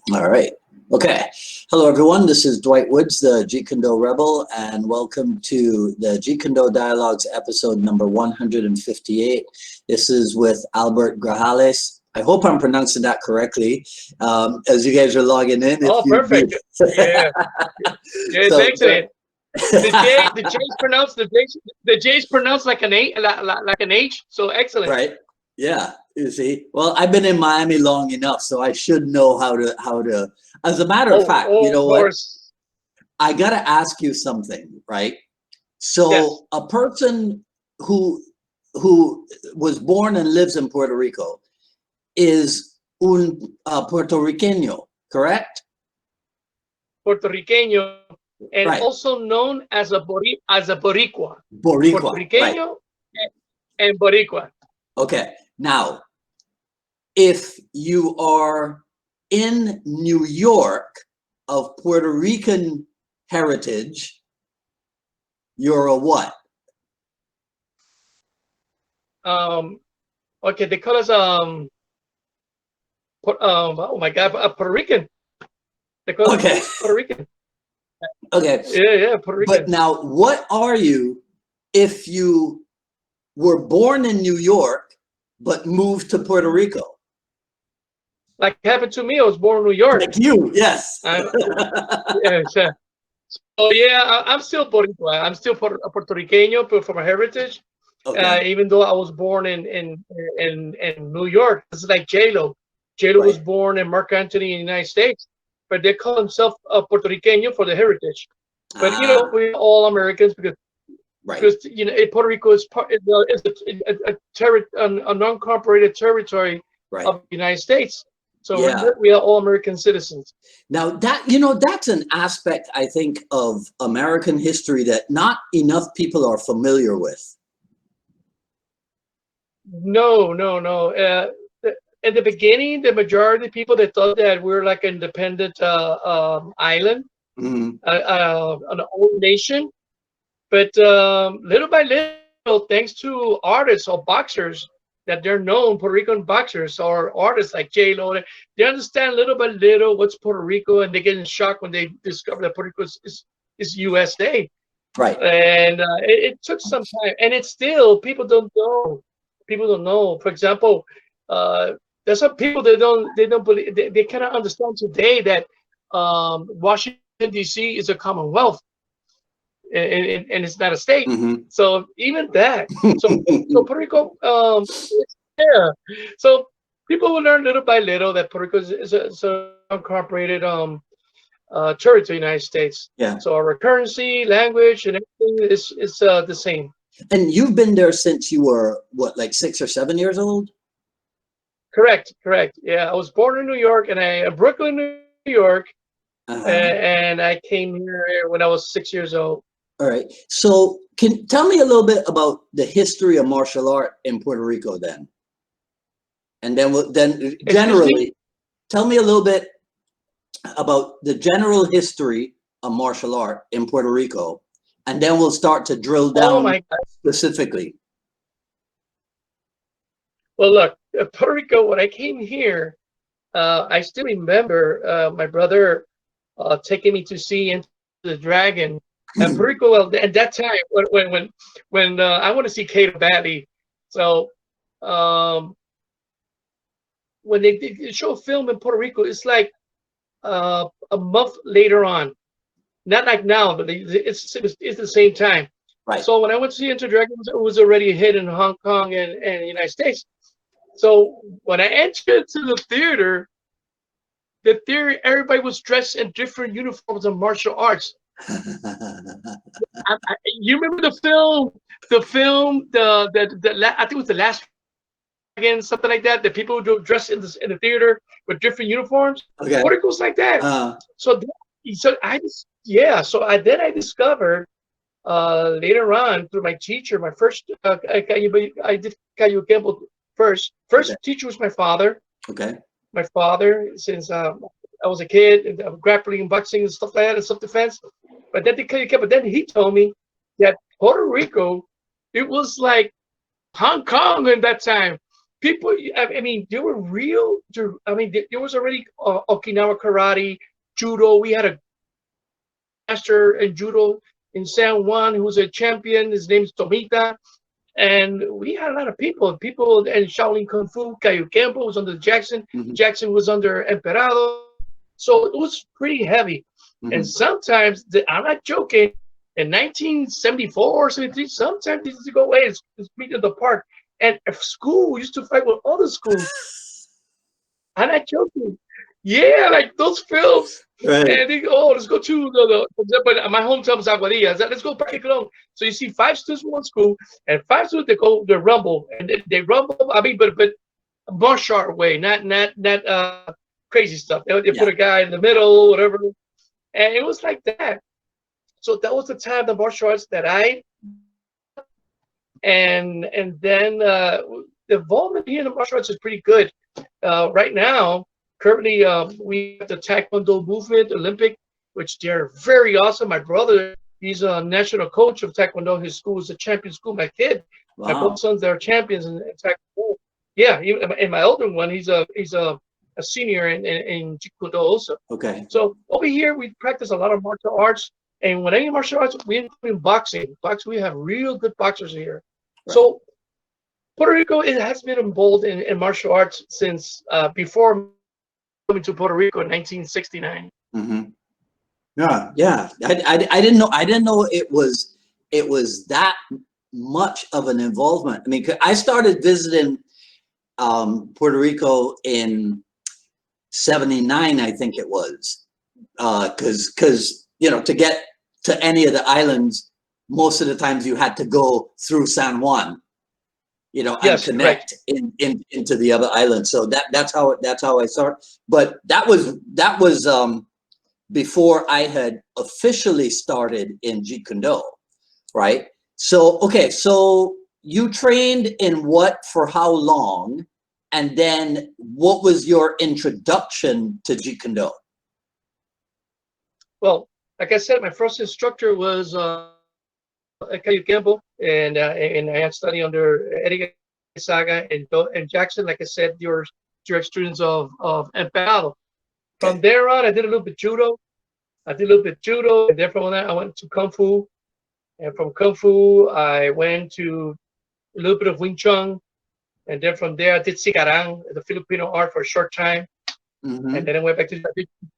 All right. Okay. Hello, everyone. This is Dwight Woods, the Jeet Kune Do Rebel, and welcome to the Jeet Kune Do Dialogues episode number 158. This is with Albert Grajales. I hope I'm pronouncing that correctly. As you guys are logging in. Oh, perfect. Yeah. Yeah, it's excellent. The J's pronounced like an H, so excellent. Right. Yeah. You see, well, I've been in Miami long enough, so I should know how to. As a matter of fact, you know what? I gotta ask you something, right? So, Yes. a person who was born and lives in Puerto Rico is un Puertorriqueño, correct? Puertorriqueño, and Right. also known as a Boricua. Boricua. Puertorriqueño Right. and Boricua. Okay. Now, if you are in New York of Puerto Rican heritage, you're a what? Okay, they call us oh my God, Puerto Rican. They call us Puerto Rican. Okay. Yeah, Puerto Rican. But now, what are you if you were born in New York but moved to Puerto Rico? Like happened to me, I was born in New York. Like you, yes. Yeah, sure. So yeah, I'm still Boricua. I'm still Puertorriqueño, but from a heritage. Okay. Even though I was born in New York, it's like J-Lo. J-Lo was born in Mark Antony in the United States, but they call themselves Puertorriqueño for the heritage. But you know, we're all Americans because you know Puerto Rico is a non-incorporated territory of the United States. So we are all American citizens. Now that, you know, that's an aspect, I think, of American history that not enough people are familiar with. No. At the beginning, the majority of people that thought that we're like an independent island, an old nation. But little by little, thanks to artists or boxers, that they're known, Puerto Rican boxers or artists like J-Lo, they understand little by little what's Puerto Rico, and they get in shock when they discover that Puerto Rico is USA. Right. And it took some time, and it's still, people don't know. People don't know. For example, there's some people that don't believe, they cannot understand today that Washington D.C. is a commonwealth. And it's not a state. So even that, so Puerto Rico, yeah. So people will learn little by little that Puerto Rico is a incorporated territory of the United States. Yeah. So our currency, language, and everything is the same. And you've been there since you were what, like 6 or 7 years old? Correct. Yeah, I was born in New York, and Brooklyn, New York, and I came here when I was 6 years old. All right. So tell me a little bit about the history of martial art in Puerto Rico then. And then generally, tell me a little bit about the general history of martial art in Puerto Rico. And then we'll start to drill down specifically. Well, look, Puerto Rico, when I came here, I still remember my brother taking me to see Into the Dragon. And Puerto Rico, well, at that time, when I want to see Cato badly, so when they show a film in Puerto Rico, it's like a month later on, not like now, but it's the same time. Right. So when I went to see Into the Dragon, it was already hit in Hong Kong and the United States. So when I entered to the theater, everybody was dressed in different uniforms of martial arts. You remember the film, I think it was The Last Dragon, something like that. The people who dressed in the theater with different uniforms. Okay. What it goes like that. So I discovered later on through my teacher, my first I did Cayo Kempo first. First teacher was my father. Okay. My father, since I was a kid, grappling, boxing, and stuff like that, and self-defense. But then he told me that Puerto Rico, it was like Hong Kong in that time. people, I mean, there were real, I mean, there was already Okinawa karate, judo. We had a master in judo in San Juan who was a champion. His name's Tomita. And we had a lot of people, and Shaolin Kung Fu. Caillou Campo was under Jackson. Jackson was under Emperado. So it was pretty heavy. And sometimes, I'm not joking, in 1974 or 73, sometimes they used to go away and meet in the park. And a school used to fight with other schools. I'm not joking. Yeah, like those films. Right. And they go, oh, let's go to but my hometown is Aguadilla. Let's go Parque Colón. So you see 5 students from one school and 5 students they rumble. And they rumble, I mean, but martial art way, not crazy stuff. They put a guy in the middle, whatever. And it was like that. So that was the time, the martial arts that and then the involvement here in the martial arts is pretty good. Right now, currently, we have the Taekwondo movement, Olympic, which they're very awesome. My brother, he's a national coach of Taekwondo. His school is a champion school. My kid, my both sons, they're champions in Taekwondo. Yeah, and my older one, he's a senior in Jeet Kune Do also. Okay. So over here, we practice a lot of martial arts. And when any martial arts, we include boxing. We have real good boxers here. Right. So Puerto Rico, it has been involved in martial arts since before coming to Puerto Rico in 1969. Yeah. I didn't know it was that much of an involvement. I mean, I started visiting Puerto Rico in '79, I think it was, because to get to any of the islands, most of the times you had to go through San Juan, and connect into the other islands. So that's how I started. But that was before I had officially started in Jeet Kune Do, right? So okay, so you trained in what for how long, and then what was your introduction to Jeet Kune Do? Well, like I said, my first instructor was Caillou Campo, and I had studied under Eddie Saga and Jackson. Like I said, you're direct students of Emperado. From there on, I did a little bit judo. And then from there, I went to Kung Fu. And from Kung Fu, I went to a little bit of Wing Chun. And then from there, I did Sigarang, the Filipino art, for a short time. And then I went back to,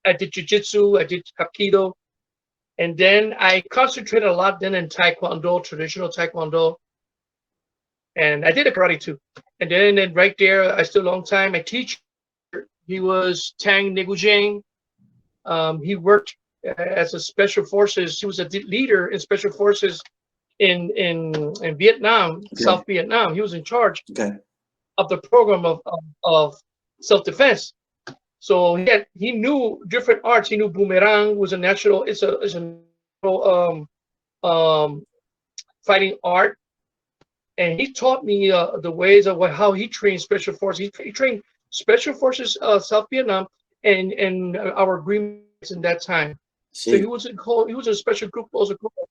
I did Jiu-Jitsu, I did Hapkido. And then I concentrated a lot then in Taekwondo, traditional Taekwondo. And I did a karate too. And then right there, I still long time. My teacher, he was Tang Negujang. He worked as a special forces. He was a leader in special forces in Vietnam, South Vietnam. He was in charge of the program of self-defense. So he knew different arts. He knew boomerang was a natural. It's a fighting art, and he taught me the ways of how he trained special forces. He trained special forces South Vietnam and our agreements in that time. So he was a special group, also group of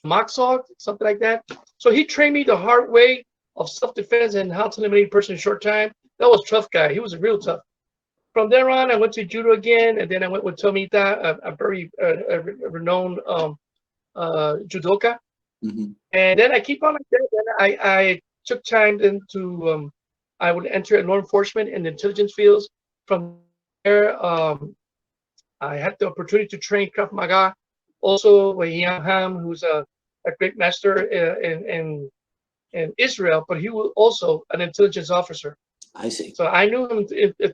Moxog, something like that. So he trained me the hard way of self-defense and how to eliminate a person in a short time. That was a tough guy. He was real tough. From there on, I went to judo again, and then I went with Tomita, a very renowned judoka. And then I keep on like that. Then I took time then to I would enter law enforcement and intelligence fields. From there, I had the opportunity to train Krav Maga, also with Yang Ham, who's a great master in Israel, but he was also an intelligence officer. I see. So I knew him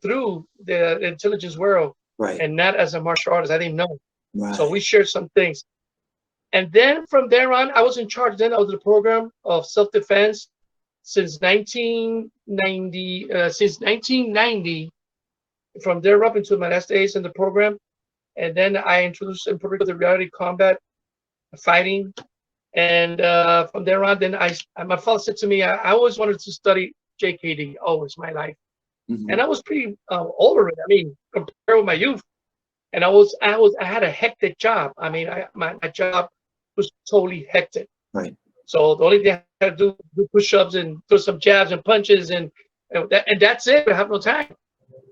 through the intelligence world, and not as a martial artist. I didn't know. So we shared some things. And then from there on, I was in charge then of the program of self-defense since 1990. Since 1990, from there up until my last days in the program. And then I introduced in Puerto Rico the reality combat fighting. And from there on, then my father said to me, I always wanted to study JKD, always my life. And I was pretty older. I mean, compared with my youth. And I had a hectic job. I mean, my job was totally hectic. So the only thing I had to do push-ups and throw some jabs and punches and And that's it. I have no time.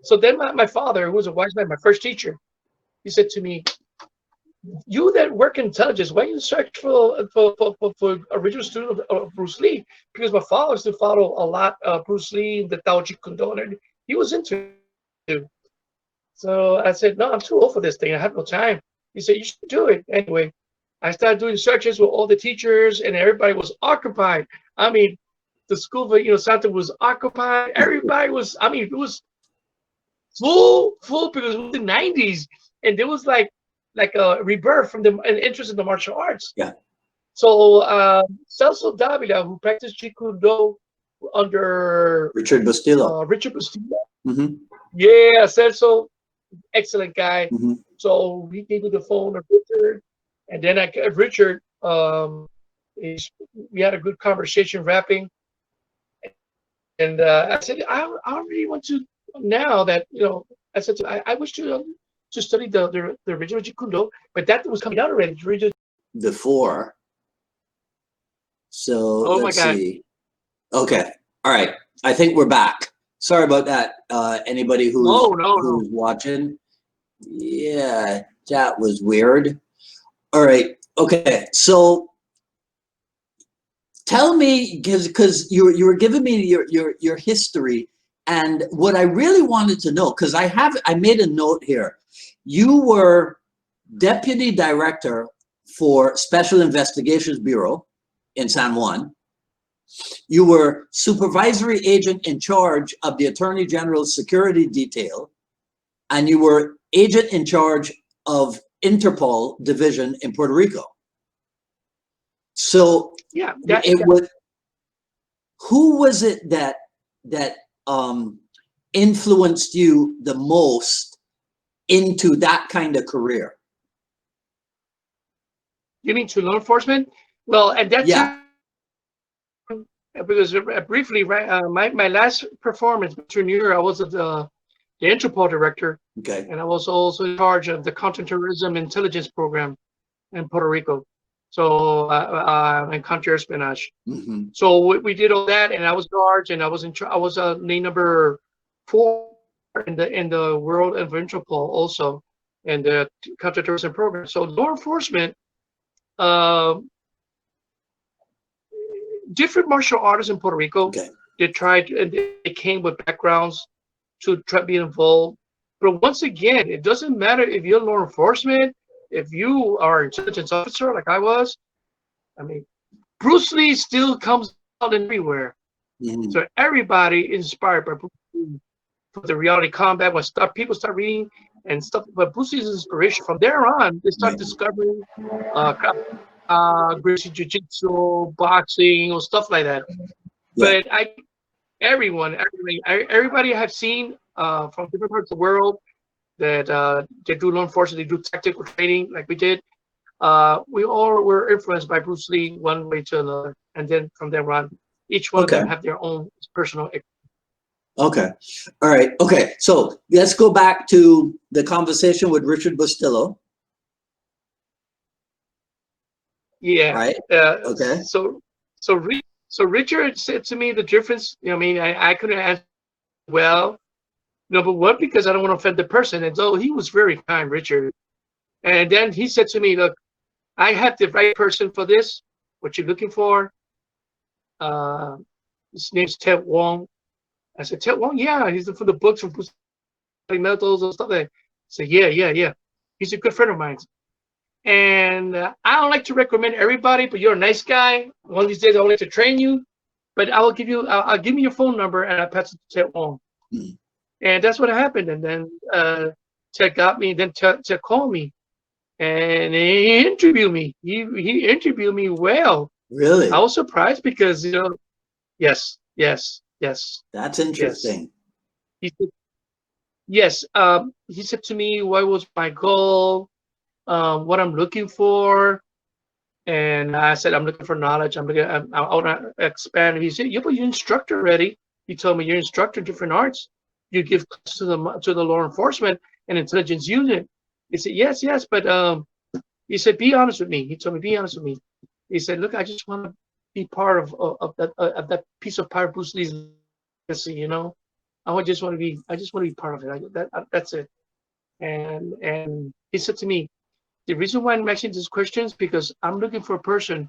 So then my father, who was a wise man, my first teacher, he said to me, "You that work in intelligence, why you search for original student of Bruce Lee?" Because my father used to follow a lot Bruce Lee, the Jeet Kune Do, and he was into it. So I said, "No, I'm too old for this thing. I have no time." He said, "You should do it." Anyway, I started doing searches with all the teachers, and everybody was occupied. I mean, the school for Santa was occupied. Everybody was. I mean, it was full because it was the 90s, and there was like a rebirth from an interest in the martial arts. Yeah. So Celso Davila, who practiced Jeet Kune Do under Richard Bustillo. Mm-hmm. Yeah, Celso, excellent guy. Mm-hmm. So he gave me the phone of Richard, and then Richard, we had a good conversation rapping, and I said, I really want to now that I said I wish to study the original Jeet Kune Do, but that was coming out already. Before. So Oh let's my God. see. Okay. All right. I think we're back. Sorry about that. Anybody who's watching. Yeah, that was weird. All right. Okay. So tell me, because you were giving me your history, and what I really wanted to know, because I made a note here. You were deputy director for Special Investigations Bureau in San Juan. You were supervisory agent in charge of the Attorney General's security detail, and you were agent in charge of Interpol division in Puerto Rico. So yeah, who was it that influenced you the most into that kind of career? You mean to law enforcement? Well, at that time, because briefly, right, my last performance between year, I was the Interpol director, okay, and I was also in charge of the counterterrorism intelligence program in Puerto Rico. So and counterespionage. Mm-hmm. So we did all that, and I was in charge, and I was I was name number 4 in the world of Interpol also, and the counterterrorism program. So law enforcement. Different martial artists in Puerto Rico. Okay. They tried, and they came with backgrounds to try to be involved. But once again, it doesn't matter if you're law enforcement, if you are an intelligence officer like I was. I mean, Bruce Lee still comes out everywhere. Mm-hmm. So everybody is inspired by Bruce Lee for the reality combat. When people start reading and stuff, but Bruce Lee's inspiration. From there on, they start discovering Gracie Jiu-Jitsu, boxing, or stuff like that. Yeah. But everybody I've seen from different parts of the world that they do law enforcement, they do tactical training like we did. We all were influenced by Bruce Lee one way to another, and then from there on, each one of them have their own personal. Okay, all right. Okay, so let's go back to the conversation with Richard Bustillo. Yeah. Right. Okay. So Richard said to me the difference. I mean, I couldn't answer well. Number one, because I don't want to offend the person, and so he was very kind, Richard. And then he said to me, "Look, I have the right person for this. What you're looking for? His name's Ted Wong." I said, "Ted Wong? Yeah, he's for the books from metals and stuff like that." I said, "Yeah. He's a good friend of mine." And I don't like to recommend everybody, but you're a nice guy. One of these days, I would like to train you, but I'll give me your phone number and I'll pass it to Ted Wong. Mm-hmm. And that's what happened. And then Ted got me. Then Ted called me, and he interviewed me. He interviewed me well. Really? I was surprised because yes. That's interesting. Yes. He said, yes. He said to me, "What was my goal? What I'm looking for?" And I said, "I'm looking for knowledge. I want to expand." He said, "Yeah, but you're instructor already." He told me, "You're instructor in different arts. You give to the law enforcement and intelligence unit." He said, yes, but he said, "Be honest with me." He told me, "Be honest with me." He said, "Look, I just want to be part of that piece of pie Bruce Lee's legacy, you know. I just want to be part of it. That's it. And he said to me, the reason why I'm asking these questions because I'm looking for a person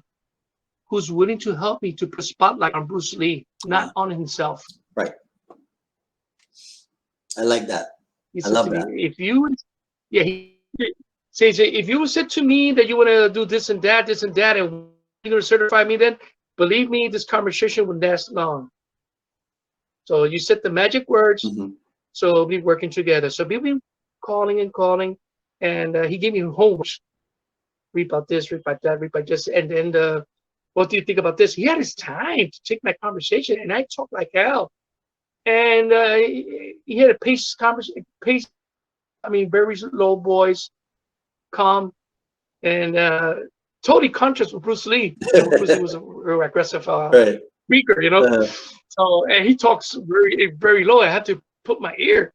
who's willing to help me to put spotlight on Bruce Lee, not on himself. Right. I like that. He I said love to that. me, he says, if you said to me that you want to do this and that, and you're going to certify me, then believe me, this conversation would last long. So you said the magic words, so we'll be working together. So we've been calling, and he gave me homework. Read about this, read about that, read about this, and then what do you think about this? He had his time to take my conversation, and I talked like hell. And he had a pace. I mean, very low voice, calm, and totally contrast with Bruce Lee. Bruce Lee was a real aggressive speaker, you know. So and he talks very, very low. I had to put my ear.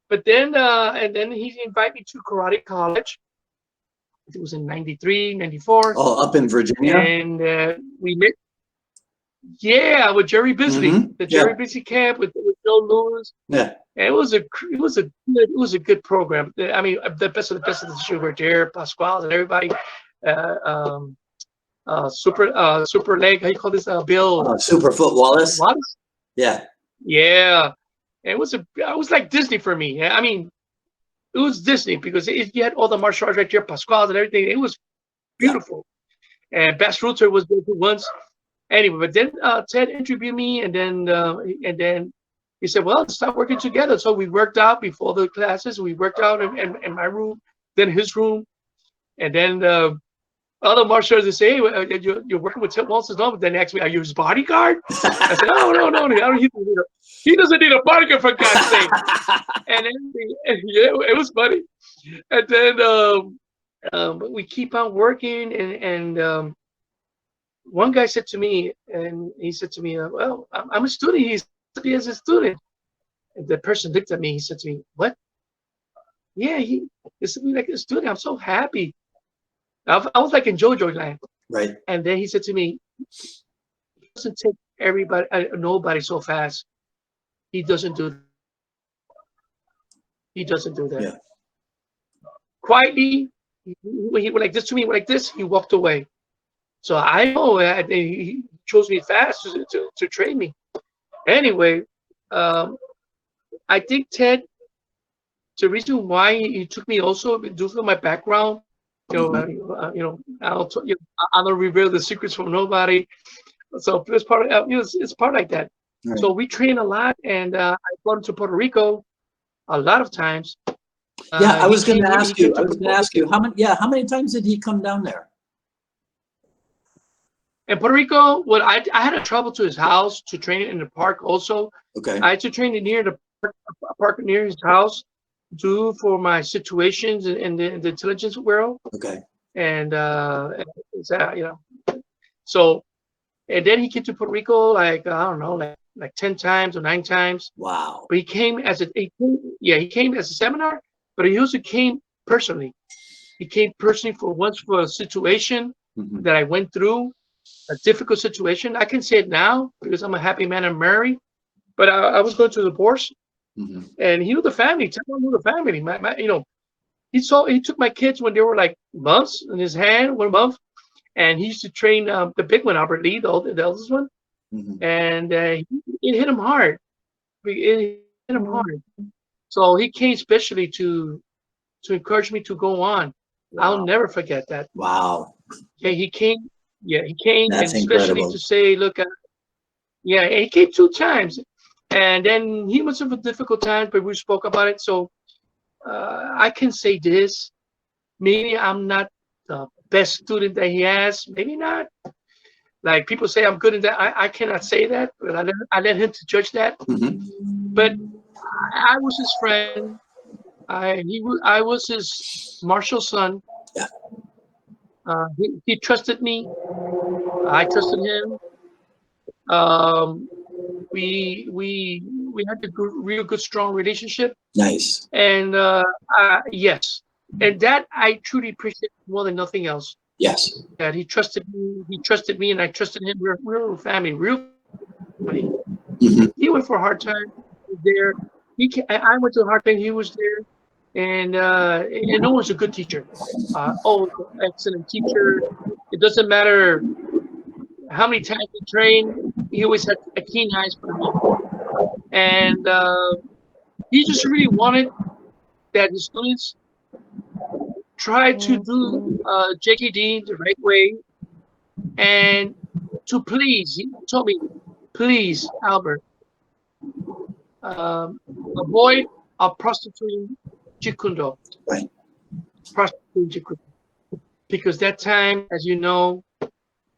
But then, and then he invited me to karate college. It was in 93, 94. Oh, up in Virginia. And we met. Yeah, with Jerry Bisley, the Jerry Bisley camp with Joe Lewis. Yeah, and it was a good program. I mean, the best of the show were there, Pasquale and everybody. Super leg. How you call this? Bill. Superfoot Wallace. Wallace. Yeah. Yeah, it was like Disney for me. I mean, it was Disney because you had all the martial arts right there, Pasquale and everything. It was beautiful. Yeah. And Bass Ruther was there once. Anyway, but then Ted interviewed me, and then he said, "Well, let's start working together." So we worked out before the classes. We worked out in my room, then his room, and then other martial artists say, "Hey, you're working with Ted Wong." No, but then they asked me, "Are you his bodyguard?" I said, "Oh, no, he doesn't need a bodyguard for God's sake." And then it was funny. And then we keep on working, and one guy said to me, well, I'm a student. He said he is a student. And the person looked at me. He said to me, what? Yeah, he said to me like a student. I'm so happy. I was like in JoJo land. Right. And then he said to me, he doesn't take nobody so fast. He doesn't do that. He doesn't do that. Yeah. Quietly, he went like this to me, like this, he walked away. So I know he chose me fast to train me. Anyway, I think Ted, the reason why he took me also due to my background, I don't reveal the secrets from nobody. So it's part of it's part like that. Right. So we train a lot, and I brought him to Puerto Rico a lot of times. Yeah, I was going to ask you how many times did he come down there? In Puerto Rico, well, I had to travel to his house to train in the park also. Okay. I had to train near the park near his house, for my situations in the intelligence world. Okay. And so, and then he came to Puerto Rico like I don't know, like 10 times or 9 times. Wow. But he came as a seminar, but he also came personally. He came personally for a situation that I went through. A difficult situation. I can say it now because I'm a happy man and married, but I was going to divorce, and he knew the family. Ted knew the family. He took my kids when they were like months in his hand, 1 month, and he used to train the big one, Albert Lee, the eldest one, and it hit him hard. It hit him hard. So he came specially to encourage me to go on. Wow. I'll never forget that. Wow. Okay, he came. Yeah, he came, That's and especially incredible. to say, look, he came 2 times, and then he was of a difficult time, but we spoke about it. So I can say this: maybe I'm not the best student that he has, maybe not. Like people say, I'm good in that. I cannot say that, but I let him to judge that. But I was his friend. I was his martial son. Yeah. He trusted me. I trusted him. We had a real good, strong relationship. Nice. And yes, and that I truly appreciate more than nothing else. Yes. That he trusted me, and I trusted him. We're family, real family. He went for a hard time. He was there. I went to a hard time. He was there, and no one's a good teacher. Excellent teacher. It doesn't matter how many times he trained. He always had a keen eye for me, and he just really wanted that the students try to do JKD the right way, and to please. He told me, please, Albert, avoid prostituting Jeet Kune Do. Right. Prostituting Jeet Kune Do. Because that time, as you know,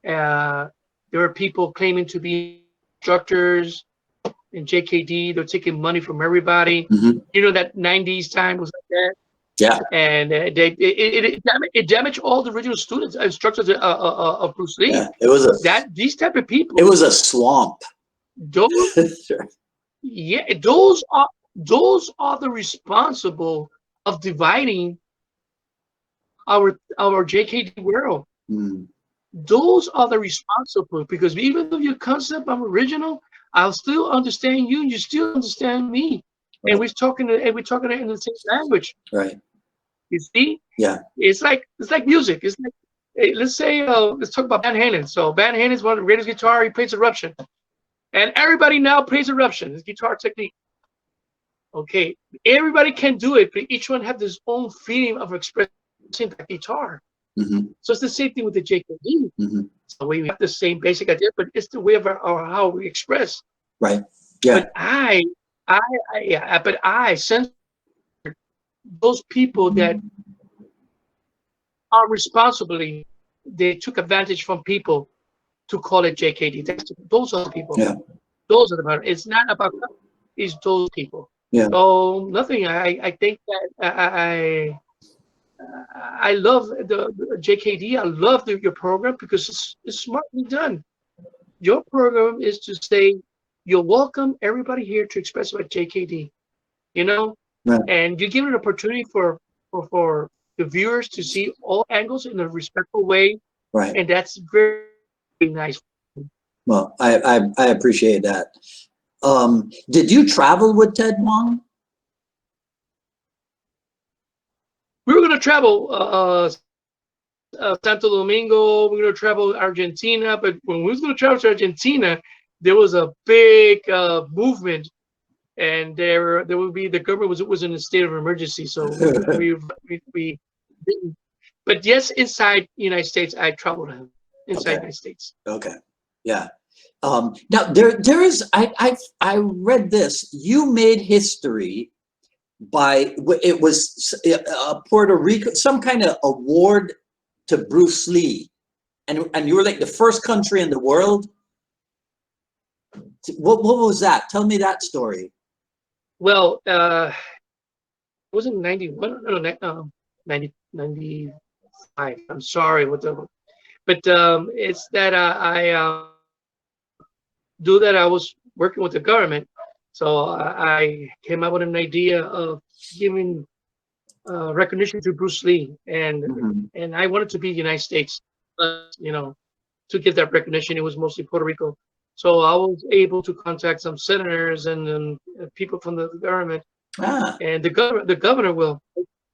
there were people claiming to be instructors in JKD. They're taking money from everybody. You know, that 90s time was like that. Yeah. And it damaged all the original students, instructors of Bruce Lee. Yeah. It was these type of people. It was a swamp. Those, yeah, those are the responsible of dividing our JKD world. Those are the responsible, because even though your concept I'm original, I'll still understand you, and you still understand me, and we're talking in the same language. Right. You see? Yeah. It's like music. It's like, hey, let's say let's talk about Van Halen. So Van Halen is one of the greatest guitar. He plays Eruption, and everybody now plays Eruption. His guitar technique. Okay, everybody can do it, but each one have this own feeling of expressing that guitar. So it's the same thing with the JKD. It's the way we have the same basic idea, but it's the way of how we express. Right. Yeah. But I sense those people that are responsibly, they took advantage from people to call it JKD. Those are the people. Yeah. Those are the people. It's not about, it's those people. Yeah. So nothing. I think that I love the JKD. I love your program because it's smartly done. Your program is to say, you're welcome, everybody here, to express about JKD. You know, right. And you give an opportunity for the viewers to see all angles in a respectful way. Right. And that's very, very nice. Well, I appreciate that. Did you travel with Ted Wong? We were going to travel Santo Domingo. We were going to travel Argentina, but when we was going to travel to Argentina, there was a big movement, and there would be, the government was in a state of emergency, so we didn't. But yes, inside the United States, I traveled inside the United States. Okay, yeah. Now there is, I read this. You made history by, it was Puerto Rico, some kind of award to Bruce Lee, and you were like the first country in the world. What was that? Tell me that story. Well, it wasn't 91, no, 95. I'm sorry, but it's that I was working with the government, so I came up with an idea of giving recognition to Bruce Lee, and I wanted to be the United States, you know, to give that recognition. It was mostly Puerto Rico. So I was able to contact some senators and people from the government, and the governor will,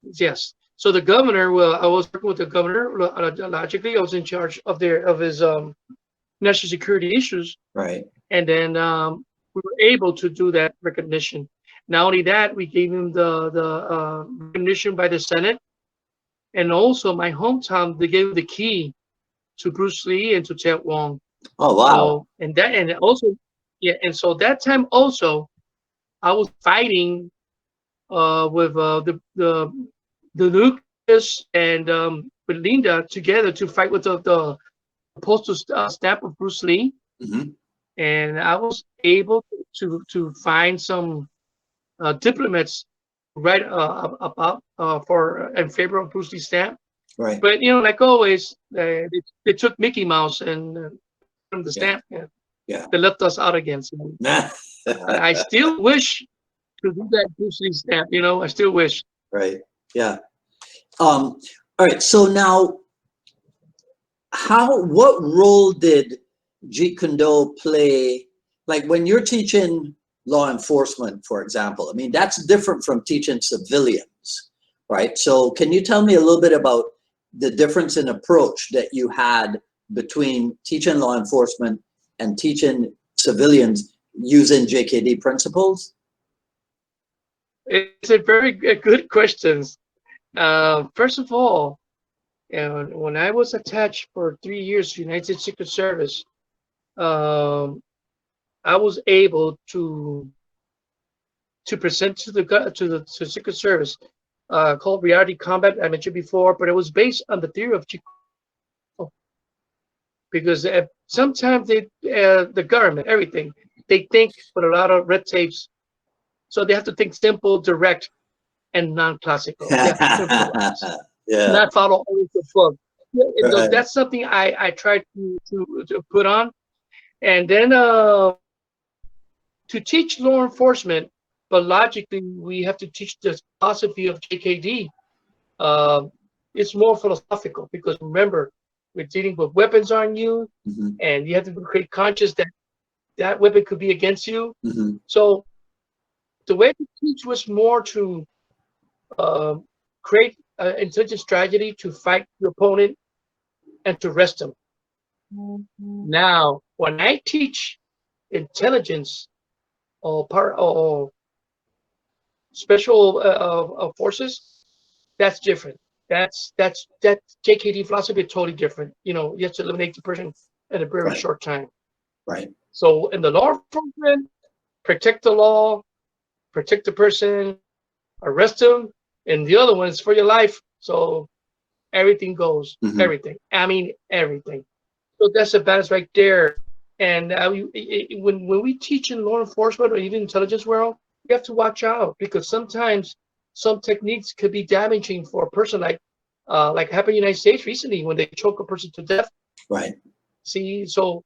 yes. So the governor will. I was working with the governor. Logically, I was in charge of his national security issues. Right. And then we were able to do that recognition. Not only that, we gave him the recognition by the Senate, and also my hometown, they gave the key to Bruce Lee and to Ted Wong. Oh wow! So, and also, yeah, and so that time also, I was fighting with the Lucas and with Linda together to fight with the postal stamp of Bruce Lee, and I was able to find some diplomats right about in favor of Bruce Lee stamp. Right. But you know, like always, they took Mickey Mouse and from the stamp, they left us out again. So I still wish to do that Bruce Lee stamp. You know, I still wish. Right. Yeah. All right. So now, what role did Jeet Kune Do play like when you're teaching law enforcement, for example, I mean, that's different from teaching civilians, right? So can you tell me a little bit about the difference in approach that you had between teaching law enforcement and teaching civilians using JKD principles? It's a very good question. First of all, when I was attached for 3 years to United Secret Service, I was able to present to the Secret Service called reality combat. I mentioned before, but it was based on the theory of Jeet Kune Do. Because sometimes the government, everything, they think with a lot of red tapes, so they have to think simple, direct, and non-classical. They have to simplify, not follow always the book. And so that's something I tried to put on, and then to teach law enforcement, but logically we have to teach the philosophy of JKD. It's more philosophical because remember, we're dealing with weapons on you, and you have to create conscious that that weapon could be against you. So the way to teach was more to create an intelligent strategy to fight your opponent and to rest him. Now, when I teach intelligence or special forces, that's different. That JKD philosophy is totally different. You know, you have to eliminate the person in a very short time. Right. So in the law enforcement, protect the law, protect the person, arrest him, and the other one is for your life. So everything goes, everything. I mean, everything. So that's the balance right there. And when we teach in law enforcement or even intelligence world, you have to watch out because sometimes some techniques could be damaging for a person, like happened in the United States recently when they choke a person to death. Right. See, so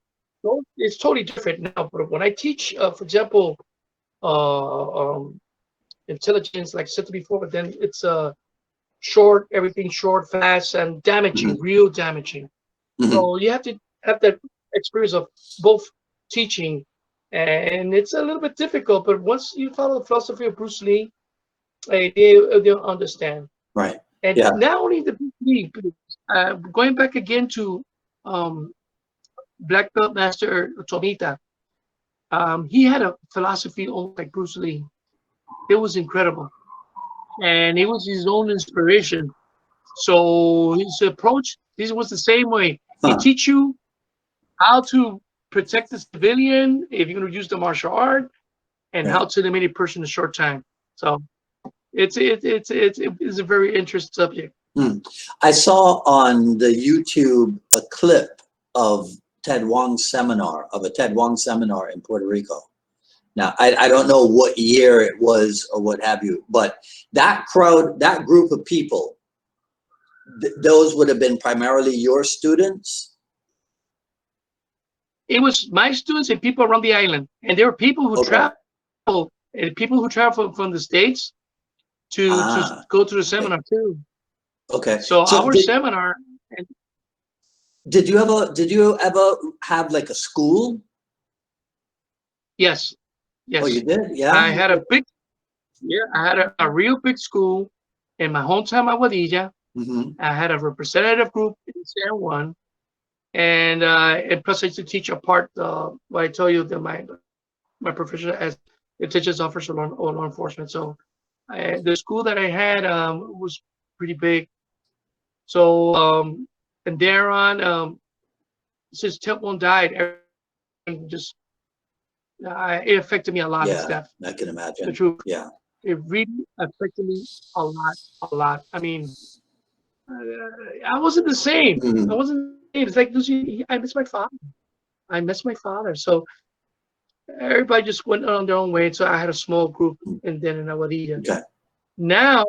it's totally different now. But when I teach, for example, intelligence, like I said before, but then it's short, everything short, fast, and damaging, real damaging. So you have to have that experience of both teaching, and it's a little bit difficult. But once you follow the philosophy of Bruce Lee, they'll understand. Right. And not only the Bruce Lee, going back again to Black Belt Master Tomita, he had a philosophy almost like Bruce Lee. It was incredible, and it was his own inspiration. So his approach, this was the same way. He teach you how to protect the civilian if you're going to use the martial art, and how to eliminate a person in a short time. So it's a very interesting subject. I saw on the YouTube a clip of Ted Wong's seminar, of a Ted Wong seminar in Puerto Rico. Now, I don't know what year it was or what have you, but that crowd, that group of people, those would have been primarily your students? It was my students and people around the island. And there were people who travel, and people who travel from the States to go to the seminar too. Okay. So our seminar. Did you ever have like a school? Yes. Yes. Oh, you did? Yeah. I had a real big school in my hometown, Aguadilla. I had a representative group in San Juan, and plus I used to teach a part. What I tell you that my profession as intelligence officer on law enforcement. So the school that I had was pretty big. So and thereon, since Ted Wong died, everything just it affected me a lot. Yeah, I can imagine. The truth. Yeah, it really affected me a lot. I mean, I wasn't the same. I wasn't the same. It's like I miss my father. So everybody just went on their own way. So I had a small group, and then in Aguadilla. Okay. Now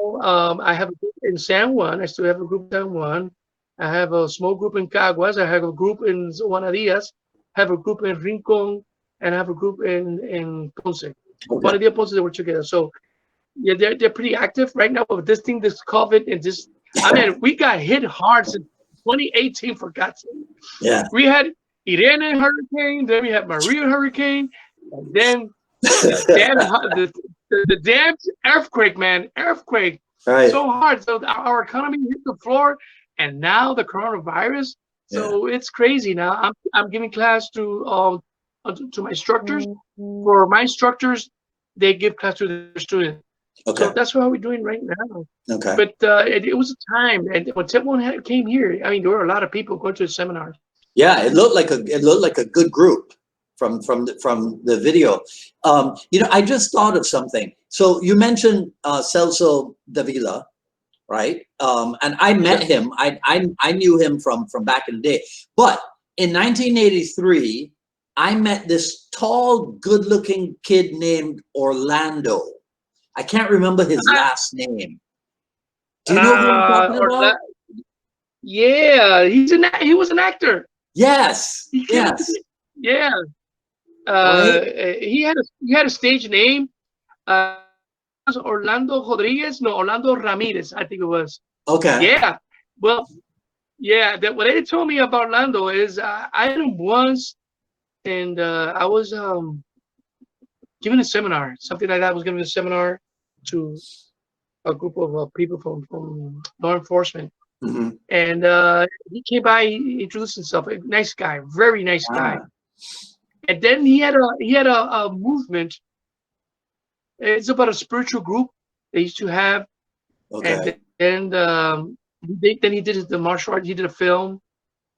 I have a group in San Juan. I still have a group in San Juan. I have a small group in Caguas. I have a group in Juanadillas. I have a group in Rincon, and I have a group in Ponce. Juanadilla, Ponce, they were together. So yeah, they're pretty active right now with this COVID, and this. I mean, we got hit hard since 2018, for God's sake. Yeah. We had Irene hurricane, then we had Maria hurricane, And then the damn earthquake, man, earthquake, Right. so hard. So our economy hit the floor, and now the coronavirus. So it's crazy. Now I'm giving class to my instructors. For my instructors, they give class to their students. Okay. So that's what we're doing right now. Okay. But it was a time, and when Ted Wong came here, I mean, there were a lot of people going to the seminars. Yeah, it looked like a good group from the video. I just thought of something. So you mentioned Celso Davila, right? And I met him. I knew him from back in the day. But in 1983, I met this tall, good-looking kid named Orlando. I can't remember his last name. Do you know who I'm talking about? Yeah, he was an actor. Yes. Yes. Yeah. Right? He had a stage name. Orlando Ramirez, I think it was. Okay. Yeah. Well, yeah. What they told me about Orlando is I had him once, and I was giving a seminar, something like that. I was giving a seminar to a group of people from law enforcement. Mm-hmm. And he came by, he introduced himself. A nice guy, very nice guy. And then he had a movement. It's about a spiritual group they used to have. Okay. And then he did the martial arts. He did a film.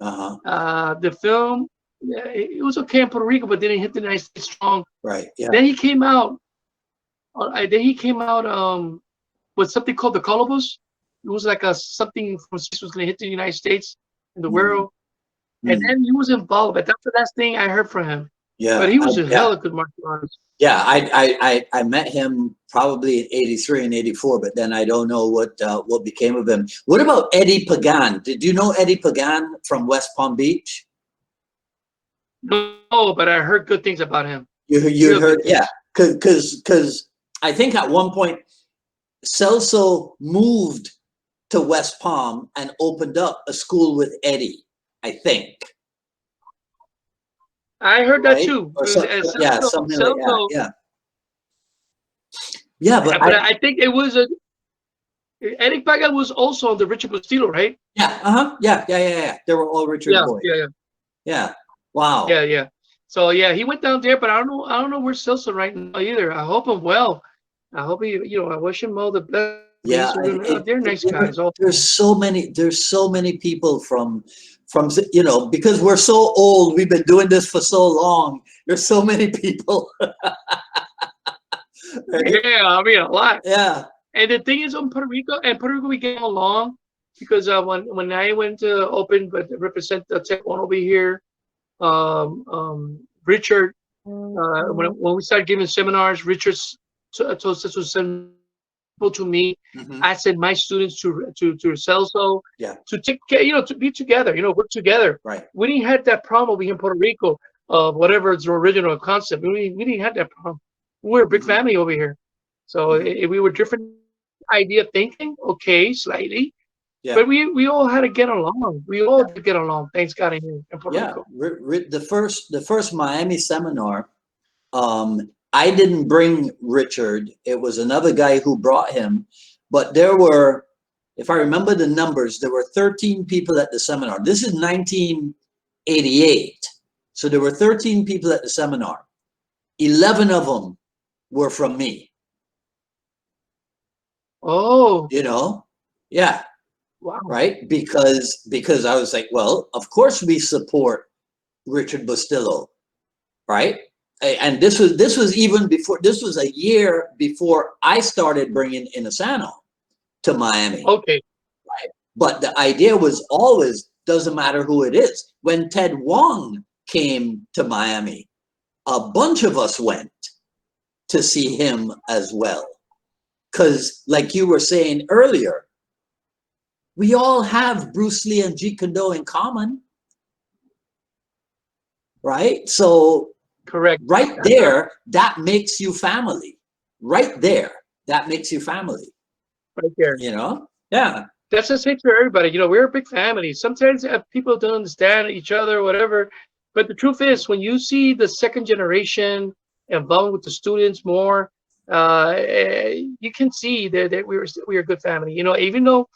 The film, it was okay in Puerto Rico, but then it hit the United States strong. Right. Yeah. Then he came out. With something called the Colobus. It was like something from space was going to hit the United States and the world. And then he was involved. But that's the last thing I heard from him. Yeah. But he was a hell of a good martial artist. Yeah, I met him probably in 83 and 84, but then I don't know what became of him. What about Eddie Pagan? Did you know Eddie Pagan from West Palm Beach? No, but I heard good things about him. You heard, yeah, because I think at one point Celso moved to West Palm and opened up a school with Eddie, I think. I heard that too. Something like that. Yeah. Yeah, but I think it was Eddie Pagan was also on the Richard Bustillo, right? Yeah. Yeah. They were all Richard boys. Yeah. Wow. Yeah. So yeah, he went down there, but I don't know where Celso right now either. I hope him well. I hope I wish him all the best. Yeah, they're nice guys. There's so many people from because we're so old, we've been doing this for so long. There's so many people. Right? Yeah, I mean a lot. Yeah. And the thing is, in Puerto Rico we get along because when I went to open but represent the Ted Wong over here, Richard, when we started giving seminars, Richard told us to send people to me. I sent my students to Celso. Yeah. To take care, to be together, work together. Right. We didn't have that problem over here in Puerto Rico of whatever is the original concept. We didn't have that problem. We're a big family over here. So if we were different idea of thinking, okay, slightly. Yeah. But we all had to get along. We all did get along. Thanks God in here in Puerto Rico. The first Miami seminar, I didn't bring Richard. It was another guy who brought him. But there were, if I remember the numbers, there were 13 people at the seminar. This is 1988. So there were 13 people at the seminar. 11 of them were from me. Oh. Yeah. Wow. Right? Because I was like, well, of course we support Richard Bustillo, right? And this was even before, this was a year before I started bringing Inasano to Miami. Okay. Right? But the idea was always, doesn't matter who it is. When Ted Wong came to Miami, a bunch of us went to see him as well. Because like you were saying earlier, we all have Bruce Lee and Jeet Kune Do in common, right? So correct. Right there, that makes you family. Right there, that makes you family. Right there. Yeah. That's the same for everybody. We're a big family. Sometimes people don't understand each other or whatever. But the truth is, when you see the second generation involved with the students more. You can see that we are a good family. You know, even though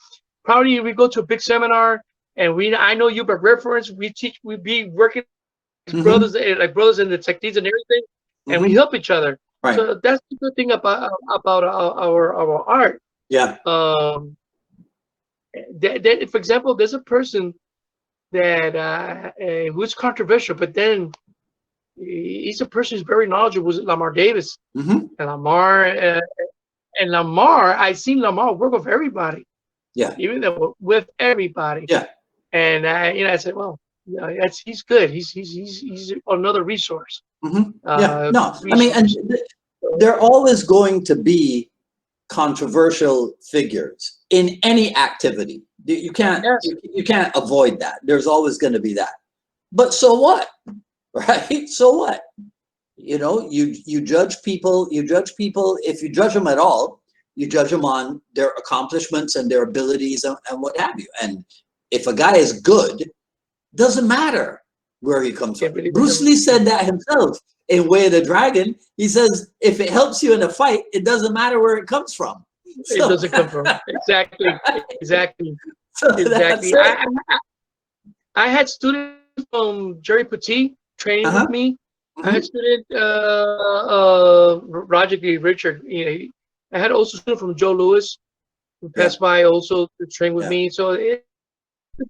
probably we go to a big seminar and I know you by reference, we be working as brothers, like brothers in the techniques and everything, and we help each other. Right. So that's the good thing about our art. Yeah. For example, there's a person that who's controversial, but then he's a person who's very knowledgeable. Was Lamar Davis, and Lamar, I seen Lamar work with everybody. Yeah, even though with everybody. Yeah, and I said, well, he's good. He's another resource. Yeah, no, I mean, and they're always going to be controversial figures in any activity. You can't you can't avoid that. There's always going to be that. But so what, right? So what? You know, you judge people. You judge people, if you judge them at all, you judge them on their accomplishments and their abilities and what have you. And if a guy is good, doesn't matter where he comes from. Bruce Lee said that himself in Way of the Dragon. He says, if it helps you in a fight, it doesn't matter where it comes from. It doesn't come from. Exactly. Exactly. So exactly. I had students from Jerry Petit training with me. I had student Roger D. Richard. You know, I had also student from Joe Lewis who passed by also to train with me. So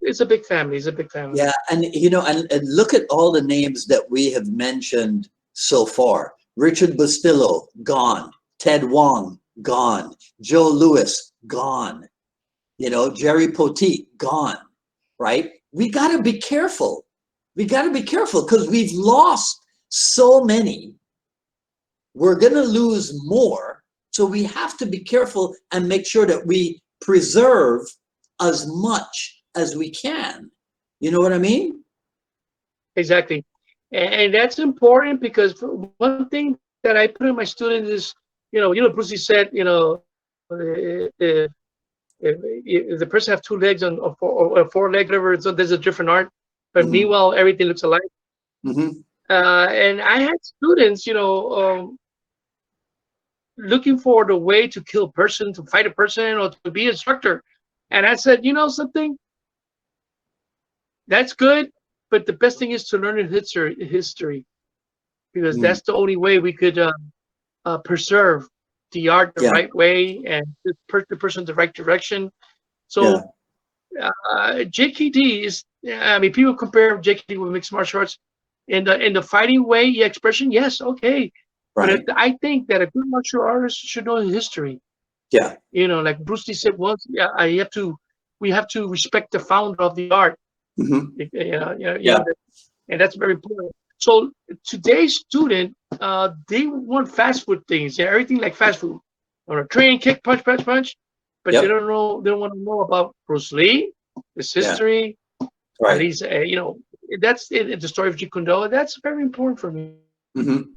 it's a big family. It's a big family. Yeah, and you know, and look at all the names that we have mentioned so far. Richard Bustillo, gone. Ted Wong, gone. Joe Lewis, gone. You know, Jerry Poteet, gone. Right? We got to be careful. We got to be careful because we've lost so many. We're going to lose more. So we have to be careful and make sure that we preserve as much as we can. You know what I mean? Exactly. And that's important because one thing that I put in my students is, you know, Bruce Lee said, you know, if the person have 2 legs or 4 legs, whatever, so there's a different art. But meanwhile, everything looks alike. And I had students, you know, looking for the way to kill a person, to fight a person, or to be an instructor. And I said, you know something? That's good, but the best thing is to learn history, because that's the only way we could preserve the art the right way and push the person the right direction. So JKD is, I mean, people compare JKD with mixed martial arts in the fighting way, expression, yes, okay. Right. But I think that a good martial artist should know history. Yeah. You know, like Bruce Lee said once, we have to respect the founder of the art. And that's very important. So today's student, they want fast food things. Everything like fast food. On a train, kick, punch, punch, punch. But they don't know. They don't want to know about Bruce Lee, his history. Right. At least, you know, that's the story of Jeet Kune Do. That's very important for me.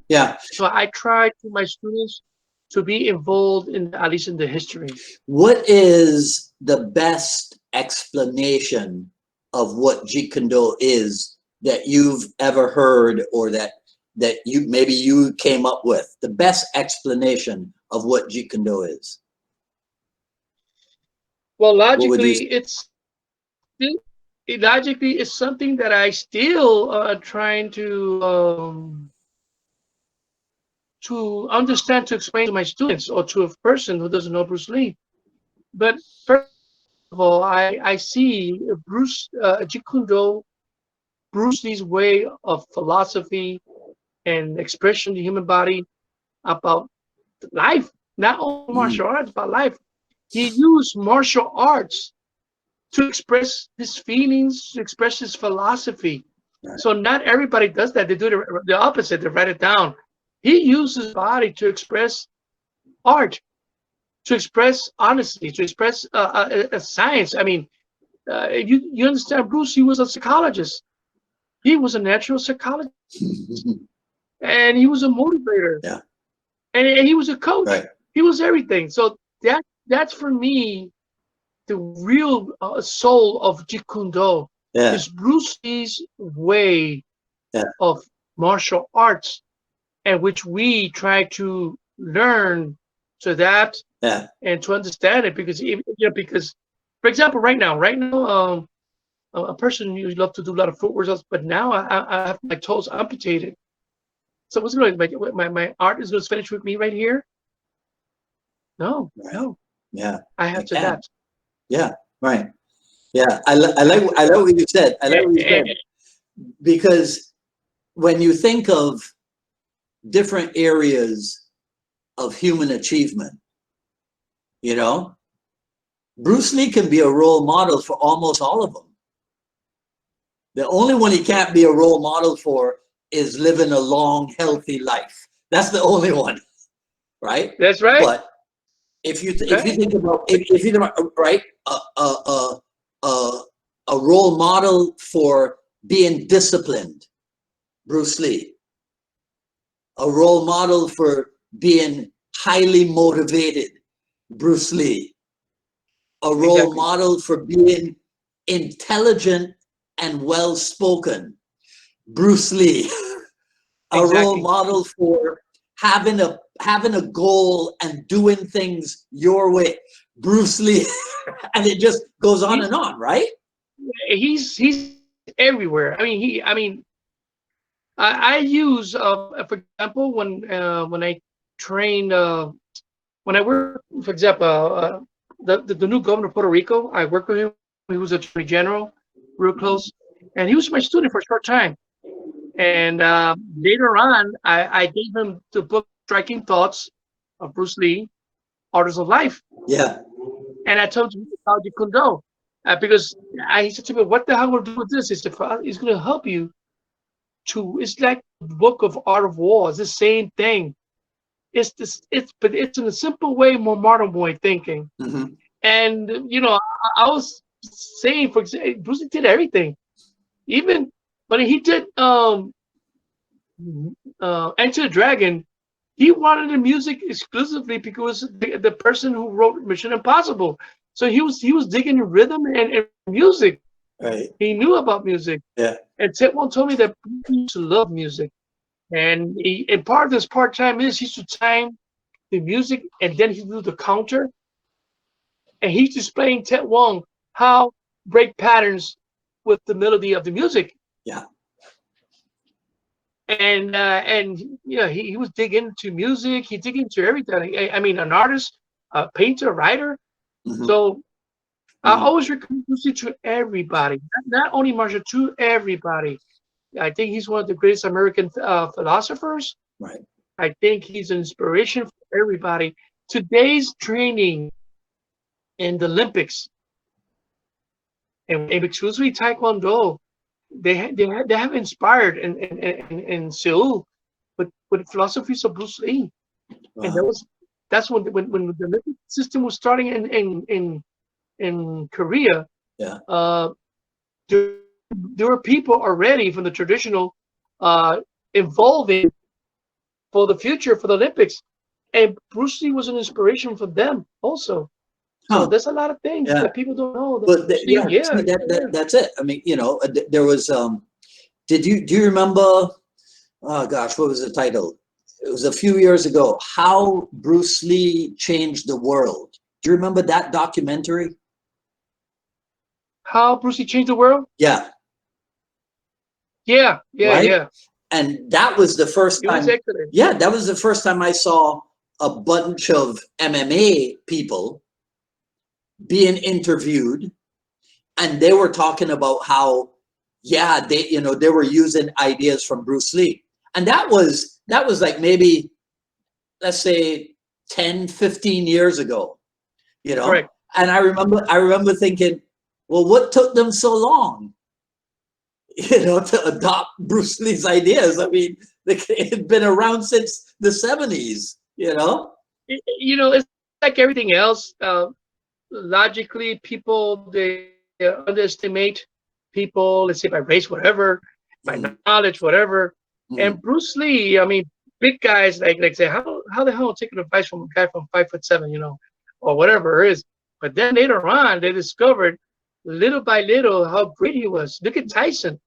Yeah. So I try to my students to be involved in at least in the history. What is the best explanation of what Jeet Kune Do is that you've ever heard, or that you came up with? The best explanation of what Jeet Kune Do is? Well, logically, it's something that I still trying to understand, to explain to my students or to a person who doesn't know Bruce Lee. But first of all, I see Jeet Kune Do, Bruce Lee's way of philosophy and expression of the human body about life, not only martial arts, but life. He used martial arts to express his feelings, to express his philosophy. Right. So not everybody does that. They do the opposite. They write it down. He uses his body to express art, to express honesty, to express a science. I mean, you understand, Bruce, he was a psychologist. He was a natural psychologist. And he was a motivator. Yeah. And he was a coach. Right. He was everything. So that's for me, the real soul of Jeet Kune Do is Bruce Lee's way of martial arts and which we try to learn to adapt and to understand it, because because for example, right now, a person usually love to do a lot of foot workouts, but now I have my toes amputated. So what's going to my art is going to finish with me right here? No, no. Yeah. I have to adapt. Yeah. Right. Yeah. I like what you said. I like what you said, because when you think of different areas of human achievement, you know, Bruce Lee can be a role model for almost all of them. The only one he can't be a role model for is living a long, healthy life. That's the only one, right? That's right. But if you think about right, a role model for being disciplined, Bruce Lee. A role model for being highly motivated, Bruce Lee. A role model for being intelligent and well-spoken, Bruce Lee. A role model for having a goal and doing things your way, Bruce Lee. And it just goes on and on, right? He's everywhere. I mean, I use for example, when I train, when I work, for example, the new governor of Puerto Rico, I worked with him. He was attorney general, real close, and he was my student for a short time. And later on, I gave him the book Striking Thoughts of Bruce Lee, Artists of Life. Yeah. And I told him about Jeet Kune Do, because he said to me, "What the hell will do with this?" He said, "It's going to help you to." It's like the book of Art of War. It's the same thing. But it's in a simple way, more modern way thinking. Mm-hmm. And I was saying, for example, Bruce Lee did everything. Even when he did Enter the Dragon, he wanted the music exclusively because the person who wrote Mission Impossible. So he was digging the rhythm and music. Right. He knew about music. Yeah. And Ted Wong told me that he used to love music. And part of this part-time is he used to time the music, and then he do the counter. And he's displaying Ted Wong how break patterns with the melody of the music. Yeah. And he was digging into music. He dig into everything. I mean, an artist, a painter, a writer. Mm-hmm. So I always recommend music to everybody, not only martial, to everybody. I think he's one of the greatest American philosophers. Right. I think he's an inspiration for everybody. Today's training in the Olympics, and exclusively Taekwondo, they have inspired in Seoul with philosophies of Bruce Lee. Wow. And that's when the Olympic system was starting in Korea. Yeah. There were people already from the traditional evolving for the future for the Olympics, and Bruce Lee was an inspiration for them also. So there's a lot of things that people don't know. But that's it. I mean, there was. Do you remember? Oh gosh, what was the title? It was a few years ago. How Bruce Lee Changed the World. Do you remember that documentary? How Bruce Lee Changed the World? Yeah. Yeah. Right? Yeah. And that was the first time. Yeah, that was the first time I saw a bunch of MMA people being interviewed, and they were talking about how, they were using ideas from Bruce Lee. And that was like maybe, let's say 10, 15 years ago, Right. And I remember thinking, well, what took them so long, to adopt Bruce Lee's ideas? I mean, it had been around since the 70s, It's like everything else. Logically, people, they underestimate people, let's say by race, whatever, by knowledge, whatever. And Bruce Lee, I mean, big guys like say, how the hell taking advice from a guy from 5'7", or whatever it is. But then later on, they discovered little by little how great he was. Look at Tyson.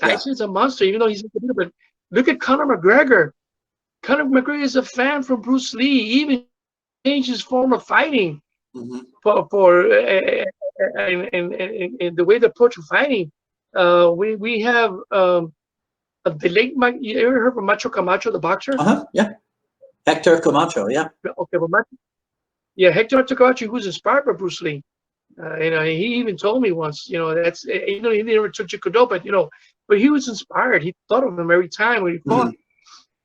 Tyson's a monster, even though he's a computer. But look at Conor McGregor. Conor McGregor is a fan from Bruce Lee. He even changed his form of fighting for in the way they approach fighting. We have the late Mike. You ever heard of Macho Camacho, the boxer? Yeah. Hector Camacho. Yeah. Okay, but Hector Macho Camacho, who's inspired by Bruce Lee. He even told me once, that's he never took Jeet Kune Do, but he was inspired. He thought of him every time when he fought.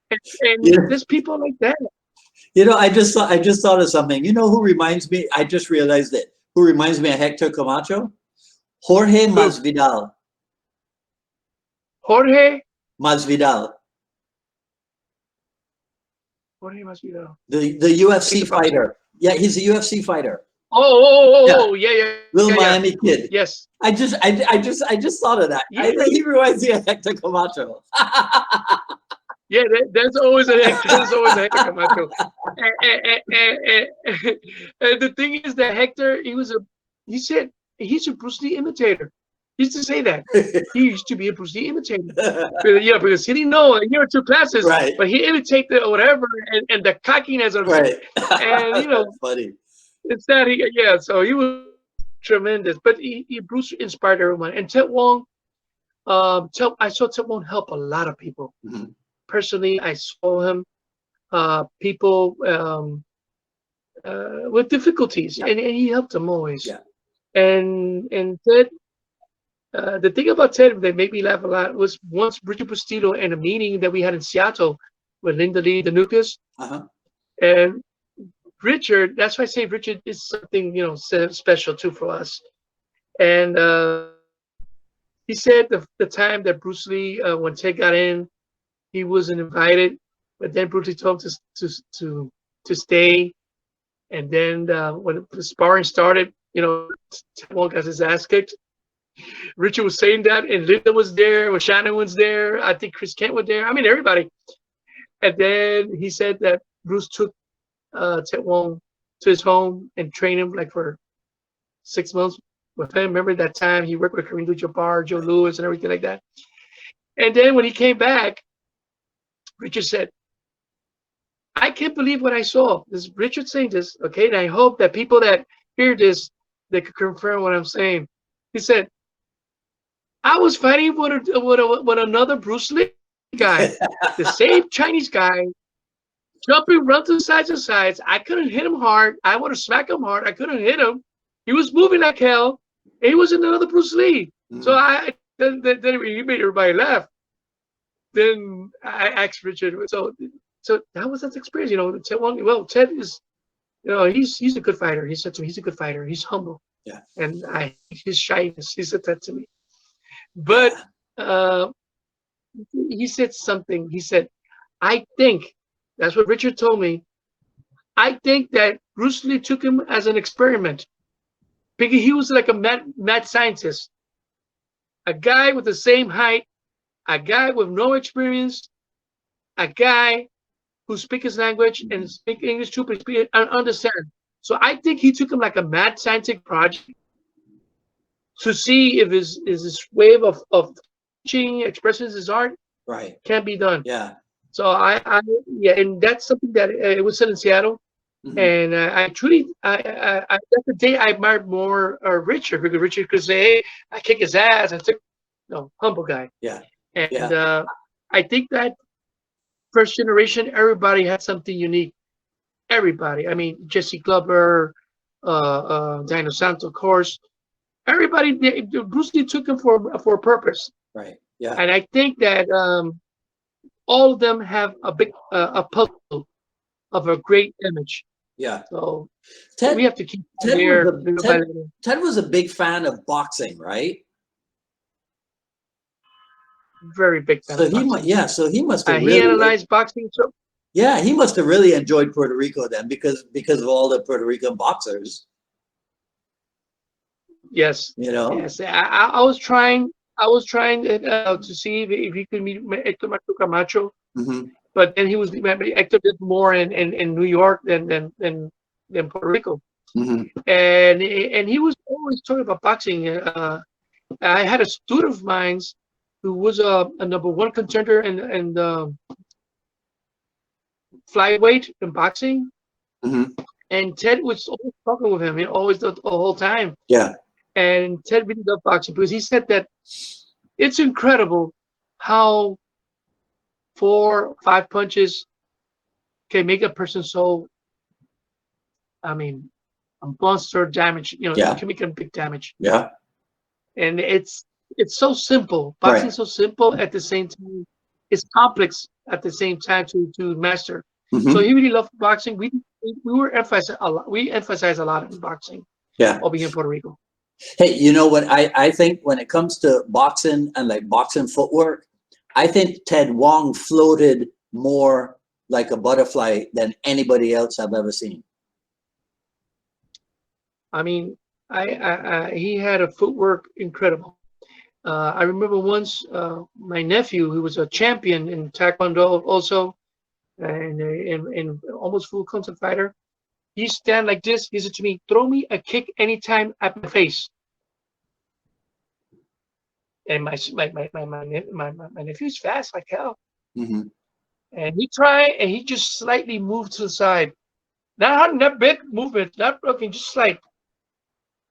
And there's people like that. I just thought of something. You know who reminds me? I just realized it. Who reminds me of Hector Camacho? Jorge Masvidal. Jorge Masvidal. Jorge Masvidal. The UFC fighter. Yeah, he's a UFC fighter. Yeah. Little Miami kid. Yes. I just thought of that. Yeah. He reminds me of Hector Camacho. Yeah, there's always a Hector Camacho. And the thing is that Hector, he said he's a Bruce Lee imitator. He used to say that. He used to be a Bruce Lee imitator. Because he didn't know he took classes, right. But he imitated whatever and the cockiness of it. And That's funny. It's that so he was tremendous. But Bruce inspired everyone. And Ted Wong, I saw Ted Wong help a lot of people. Personally, I saw him people with difficulties, and he helped them always. Yeah. And Ted, the thing about Ted that made me laugh a lot was once Richard Bustillo in a meeting that we had in Seattle with Linda Lee, the Nucleus, and Richard. That's why I say Richard is something special too for us. And he said the time that Bruce Lee, when Ted got in, he wasn't invited, but then Bruce Lee told him to stay. And then when the sparring started, Ted Wong got his ass kicked. Richard was saying that, and Linda was there, Shannon was there. I think Chris Kent was there. I mean, everybody. And then he said that Bruce took Ted Wong to his home and trained him for 6 months with him. Remember that time he worked with Kareem Abdul-Jabbar, Joe Louis, and everything like that. And then when he came back, Richard said, I can't believe what I saw. This is Richard saying this, okay? And I hope that people that hear this, they could confirm what I'm saying. He said, I was fighting with another Bruce Lee guy, the same Chinese guy, jumping, run to sides. I couldn't hit him hard. I want to smack him hard. I couldn't hit him. He was moving like hell. He was another Bruce Lee. So then he made everybody laugh. Then I asked Richard, so that was that experience, Ted Wong. Well, Ted is, he's a good fighter. He said to me, he's a good fighter. He's humble. Yeah. And his shyness. He said that to me. But he said something. He said, I think, that's what Richard told me. I think that Bruce Lee took him as an experiment. Because he was like a mad scientist. A guy with the same height, a guy with no experience, a guy who speaks his language and speak English too, but understand. So I think he took him like a mad scientific project to see if his wave of teaching, expressing his art, can be done. Yeah. So and that's something that it was said in Seattle, and I truly, that's the day I admired more Richard, because Richard could say, hey, I kick his ass, and took, humble guy. Yeah. And I think that first generation, everybody had something unique. Everybody. I mean, Jesse Glover, Dino Santos, of course. Everybody, Bruce Lee took him for a purpose. Right. Yeah. And I think that all of them have a big a puzzle of a great image. Yeah. So Ted, we have to keep Ted was a big fan of boxing, right? Very big fan. So he must have really, he analyzed boxing. So yeah, he must have really enjoyed Puerto Rico then, because of all the Puerto Rican boxers. Yes. Yes. I was trying to see if he could meet Hector Macho Camacho, but then Hector did more in New York than Puerto Rico, and he was always talking about boxing. I had a student of mine who was a #1 contender and flyweight in boxing, Mm-hmm. and Ted was always talking with him, always the whole time. Yeah. And Ted really loved boxing because he said that it's incredible how 4 or 5 punches can make a person so, I mean, a monster damage. Yeah. It can make a big damage. Yeah. And it's so simple. Right. Boxing's so simple at the same time. It's complex at the same time to master. Mm-hmm. So he really loved boxing. We were emphasized a lot. We emphasize a lot in boxing. Yeah. While being in Puerto Rico. Hey, you know what? I think when it comes to boxing and like boxing footwork, I think Ted Wong floated more like a butterfly than anybody else I've ever seen. I mean, he had a footwork incredible. I remember once my nephew, who was a champion in Taekwondo also, and almost full contact fighter, he stand like this. He said to me, "Throw me a kick anytime at my face." And my nephew's fast like hell. Mm-hmm. And he tried, and he just slightly moved to the side. Not big movement, not broken, just slight.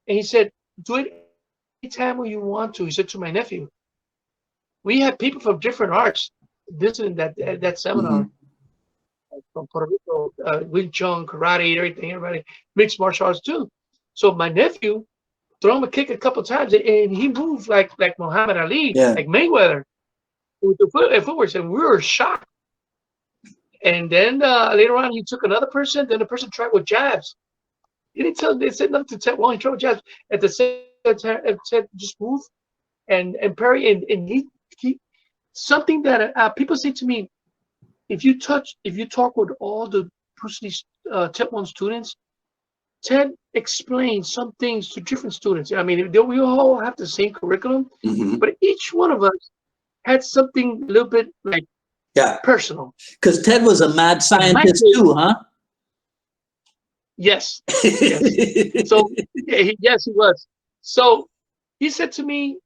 And he said, "Do it anytime when you want to." He said to my nephew. We had people from different arts visiting that seminar. Mm-hmm. From Puerto Rico, Wing Chun, karate, everybody, mixed martial arts too. So my nephew threw him a kick a couple times, and he moved like Muhammad Ali, Yeah. like Mayweather, with the footwork, and we were shocked. And then later on, he took another person. Then the person tried with jabs. He didn't tell. They said nothing to Ted Wong. He tried with jabs. At the same time, Ted just move and parry, and he something that people say to me. If you talk with all the Bruce Lee Ted Wong students, Ted explains some things to different students. I mean, we all have the same curriculum, Mm-hmm. but each one of us had something a little bit like personal. Because Ted was a mad scientist too, huh? Yes. Yes. So yes, he was. So he said to me,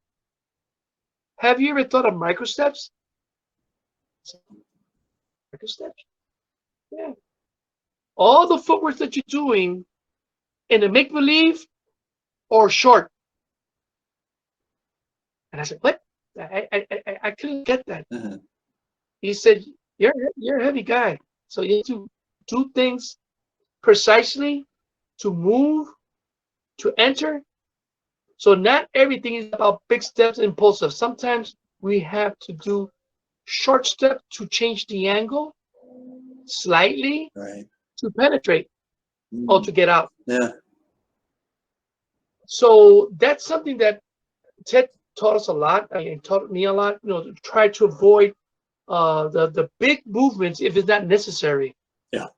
"Have you ever thought of microsteps?" Microsteps? Yeah. All the footwork that you're doing in a make-believe or short. And I said, "What?" I couldn't get that. Uh-huh. He said, "You're a heavy guy, so you have to do things precisely, to move, to enter. So not everything is about big steps, impulsive. Sometimes we have to do short steps to change the angle slightly, right, to penetrate or to get out." Yeah. So that's something that Ted taught us a lot. I mean, taught me a lot. To try to avoid the big movements if it's not necessary. Yeah.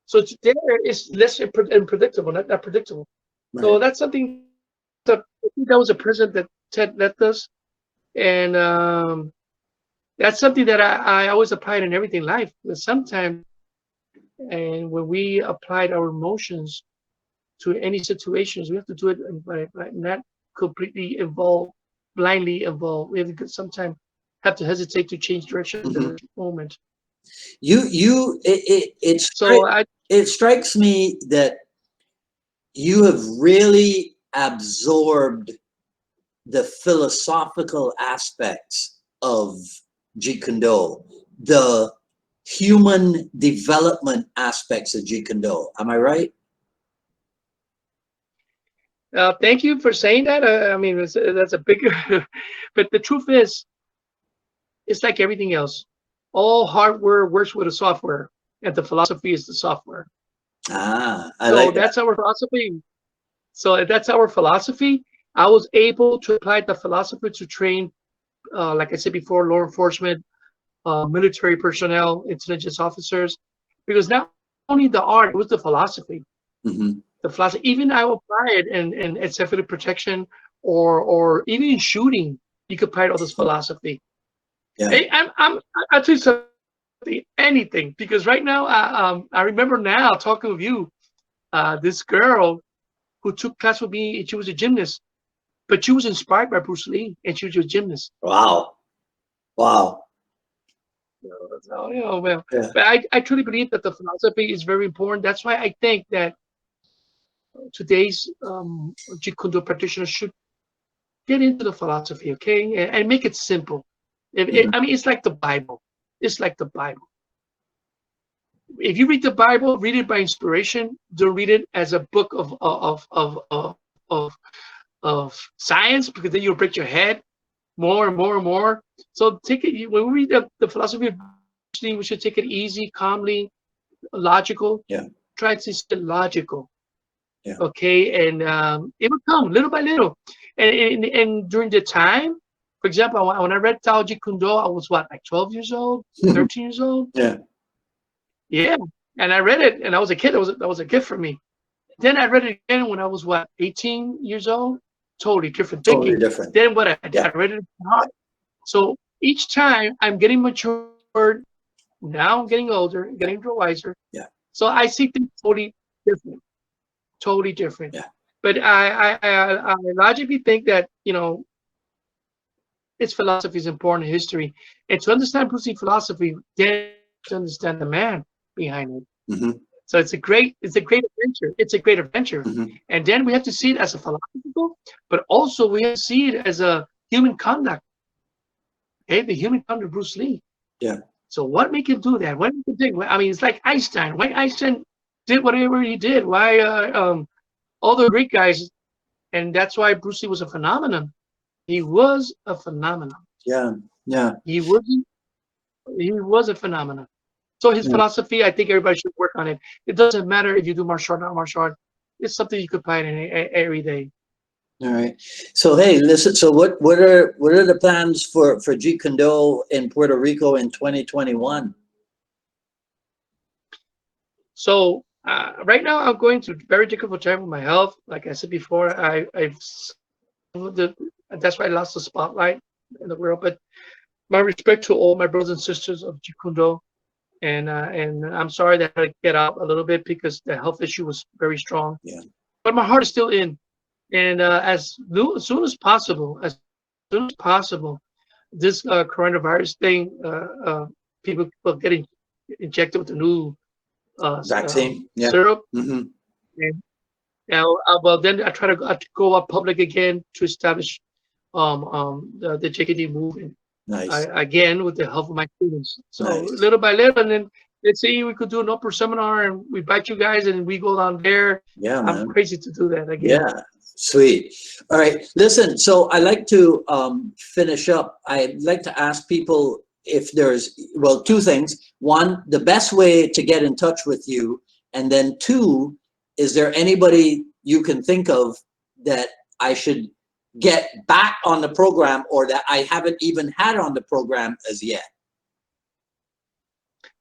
So there is less unpredictable, not predictable. Right. So that's something that I think that was a present that Ted left us, and that's something that I always applied in everything in life. But sometimes, and when we applied our emotions to any situations, we have to do it by not completely blindly involved. We have to sometimes have to hesitate to change direction in the moment. It strikes me that you have really absorbed the philosophical aspects of Jeet Kune Do, the human development aspects of Jeet Kune Do. Am I right? Thank you for saying that. I mean, that's a big, but the truth is, it's like everything else. All hardware works with a software, and the philosophy is the software. That's our philosophy. So if that's our philosophy, I was able to apply the philosophy to train, like I said before, law enforcement, military personnel, intelligence officers, because not only the art, it was the philosophy. Mm-hmm. The philosophy, even I will apply it in self protection or even in shooting, you could apply all this philosophy. Yeah. I'll tell you something, anything, because right now, I remember now talking with you, this girl who took class with me, and she was a gymnast, but she was inspired by Bruce Lee, and she was a gymnast. Wow. So, well, Yeah. but I truly believe that the philosophy is very important. That's why I think that today's Jeet Kune Do practitioners should get into the philosophy, okay, and make it simple. I mean, it's like the Bible. It's like the Bible. If you read the Bible, read it by inspiration. Don't read it as a book of science, because then you'll break your head more and more and more. So take it when we read the philosophy of we should take it easy, calmly, logical. Yeah. Try to stay logical. Yeah. Okay, and it will come little by little. And during the time, for example, when I read Tao Jeet Kune Do, I was what, like 12 years old, 13 years old. Yeah. Yeah, and I read it, and I was a kid. That was a gift for me. Then I read it again when I was what, 18 years old. Totally different thinking. Totally different. Then what I read it hard. So each time I'm getting matured. Now I'm getting older, getting wiser. Yeah. So I see things totally different. Totally different. Yeah. But I logically think that, its philosophy is important in history. And to understand Bruce Lee philosophy, then to understand the man behind it. Mm-hmm. So it's a great adventure. It's a great adventure. Mm-hmm. And then we have to see it as a philosophical, but also we have to see it as a human conduct. Okay, the human conduct of Bruce Lee. Yeah. So what make him do that? What make him think? I mean, it's like Einstein. Why Einstein did whatever he did? Why all the Greek guys, and that's why Bruce Lee was a phenomenon. He was a phenomenon. Yeah. Yeah. He was a phenomenon. So his philosophy, I think everybody should work on it. It doesn't matter if you do martial art, not martial art. It's something you could apply in every day. All right. So hey, listen. So what are the plans for Jeet Kune Do in Puerto Rico in 2021? So right now I'm going through very difficult time with my health. Like I said before, that's why I lost the spotlight in the world. But my respect to all my brothers and sisters of Jeet Kune Do, and I'm sorry that I had to get out a little bit because the health issue was very strong. Yeah. But my heart is still in. And as soon as possible, this coronavirus thing, people are getting injected with the new Vaccine. syrup. Mm-hmm. And now, well, then I try to go up public again to establish the JKD movement. Nice. Again with the help of my students. So Nice. little by little, and then let's say we could do an open seminar and we invite you guys and we go down there. Yeah, man. I'm crazy to do that again. Yeah. Sweet. All right. Listen, so I like to finish up. I'd like to ask people if there's, well, two things. One, the best way to get in touch with you. And then two, is there anybody you can think of that I should get back on the program or that I haven't even had on the program as yet?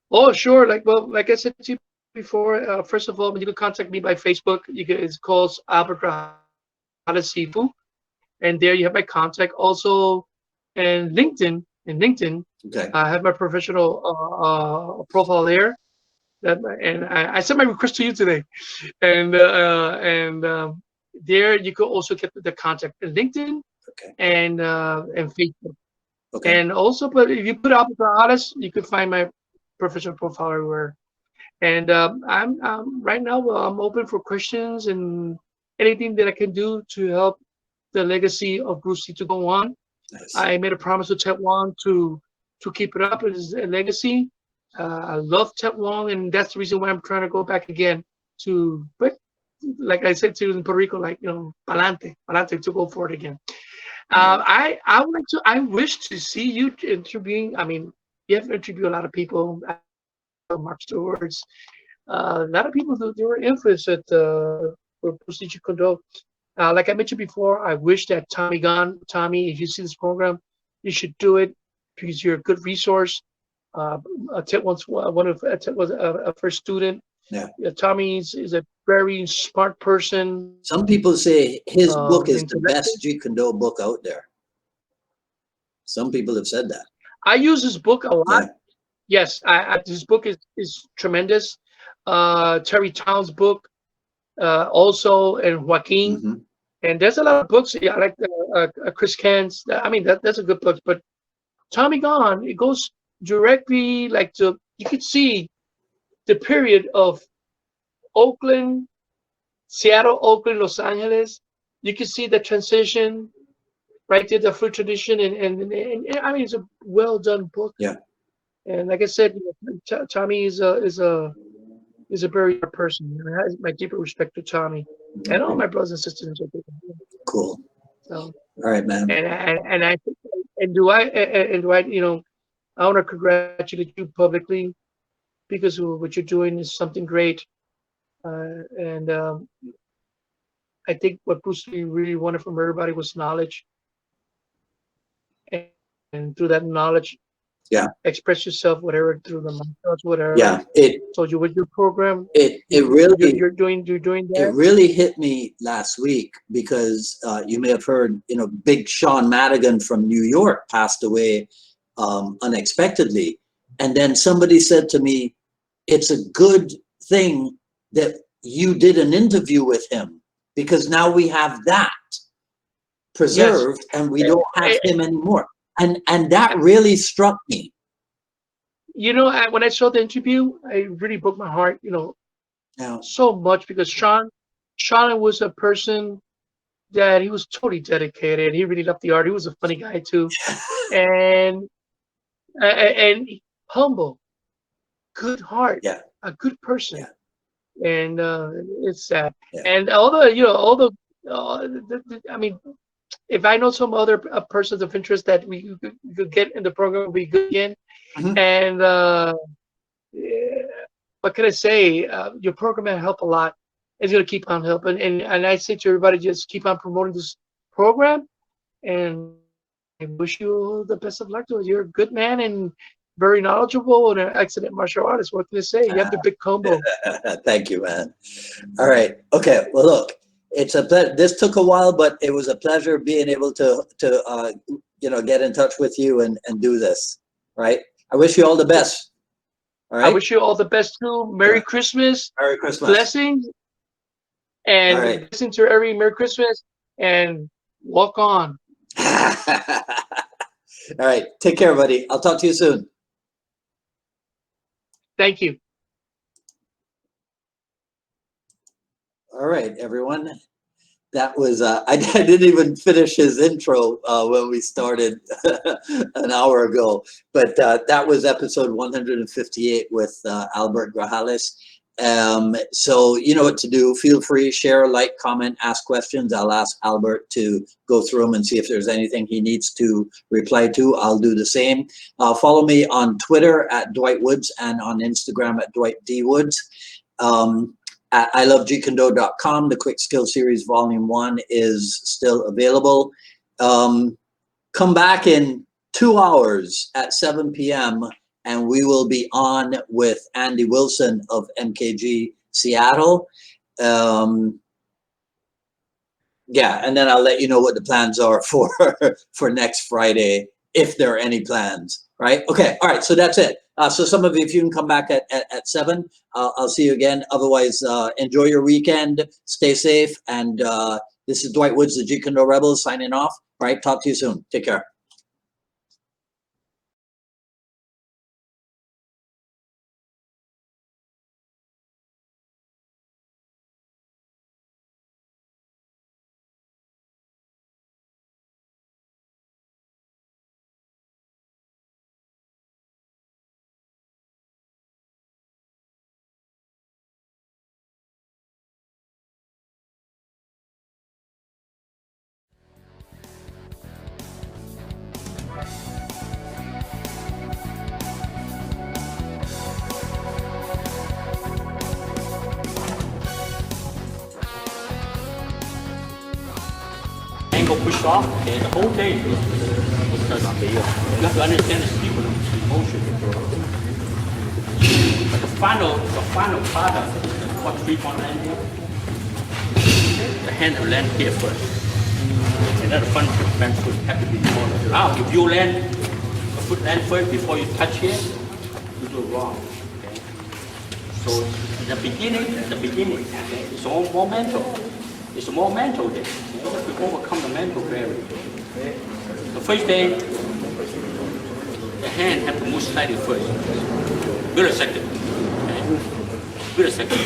Oh, sure. Like I said to you before, first of all, you can contact me by Facebook. It's called Albert Grajales, and there you have my contact. Also, and LinkedIn. Okay. I have my professional profile there. And I sent my request to you today, and there you could also get the contact in LinkedIn. Okay. And Facebook. Okay. And also, but if you put Albert Grajales, you can find my professional profile everywhere. And I'm right now. I'm open for questions and anything that I can do to help the legacy of Bruce Lee to go on. Nice. I made a promise to Ted Wong to keep it up as a legacy. I love Ted Wong, and that's the reason why I'm trying to go back again but like I said to you in Puerto Rico, palante to go for it again. I wish to see you interviewing. I mean, you have interviewed a lot of people, Mark Stewart's, a lot of people who were influenced at for Bruce Lee Jeet Kune Do. Like I mentioned before, I wish that Tommy, if you see this program, you should do it because you're a good resource. Ted was a first student. Yeah. Tommy is a very smart person. Some people say his book is the best Jeet Kune Do book out there. Some people have said that. I use his book a lot. Yeah. Yes, his book is tremendous. Terry Towns' book, also, and Joaquin. Mm-hmm. And there's a lot of books. Yeah, I like Chris Ken's. I mean, that's a good book. But Tommy Gone, it goes directly like you could see the period of Oakland, Seattle, Oakland, Los Angeles. You can see the transition right there, the fruit tradition, and I mean it's a well done book. Yeah. And like I said, Tommy is a very good person. I have my deeper respect to Tommy and all my brothers and sisters. Cool. So, all right, man. And I think, and Dwight, I want to congratulate you publicly because what you're doing is something great. And I think what Bruce Lee really wanted from everybody was knowledge. And through that knowledge, yeah, express yourself, whatever, through the mantras, whatever. Yeah, So you with your program, it really you're doing that. It really hit me last week because you may have heard, Big Sean Madigan from New York passed away unexpectedly, and then somebody said to me, "It's a good thing that you did an interview with him because now we have that preserved, and we don't have him anymore." And that really struck me. When I saw the interview, it really broke my heart, so much because Sean was a person that he was totally dedicated. He really loved the art. He was a funny guy too, and humble, good heart, a good person, and it's sad. And I mean, if I know some other persons of interest that we could get in the program, we could again. And what can I say? Your program will help a lot. It's going to keep on helping. And I say to everybody, just keep on promoting this program. And I wish you the best of luck to it. You're a good man and very knowledgeable and an excellent martial artist. What can I say? You have the big combo. Thank you, man. All right. Okay. Well, look. It's a this took a while, but it was a pleasure being able to get in touch with you and do this. Right. I wish you all the best. All right. I wish you all the best too. Merry Christmas. Merry Christmas. Blessings. And listen to every Merry Christmas and walk on. All right. Take care, buddy. I'll talk to you soon. Thank you. All right, everyone. That was, I didn't even finish his intro when we started an hour ago, but that was episode 158 with Albert Grajales. So you know what to do. Feel free, share, like, comment, ask questions. I'll ask Albert to go through them and see if there's anything he needs to reply to. I'll do the same. Follow me on Twitter at Dwight Woods and on Instagram at Dwight D. Woods. At ilovejeetkundo.com, the Quick Skill Series Volume 1 is still available. Come back in 2 hours at 7 p.m. and we will be on with Andy Wilson of MKG Seattle. And then I'll let you know what the plans are for next Friday, if there are any plans, right? Okay, all right, so that's it. So some of you, if you can come back at 7, I'll see you again. Otherwise, enjoy your weekend, stay safe, and this is Dwight Woods, the Jeet Kune Do Rebel, signing off. All right, talk to you soon. Take care. Ankle push off, okay, the whole day is because you have to understand the sequence, the motion. But the final product, what 3-point land here, the hand will land here first. And then the front foot have to be corner. Now, if you land, the foot land first before you touch here, you do it wrong. Okay? So in the beginning, okay, it's all more mental. It's more mental there. You have to overcome the mental barrier. Okay? The first day, the hand have to move slightly first. Wait a second. Okay? Wait a second.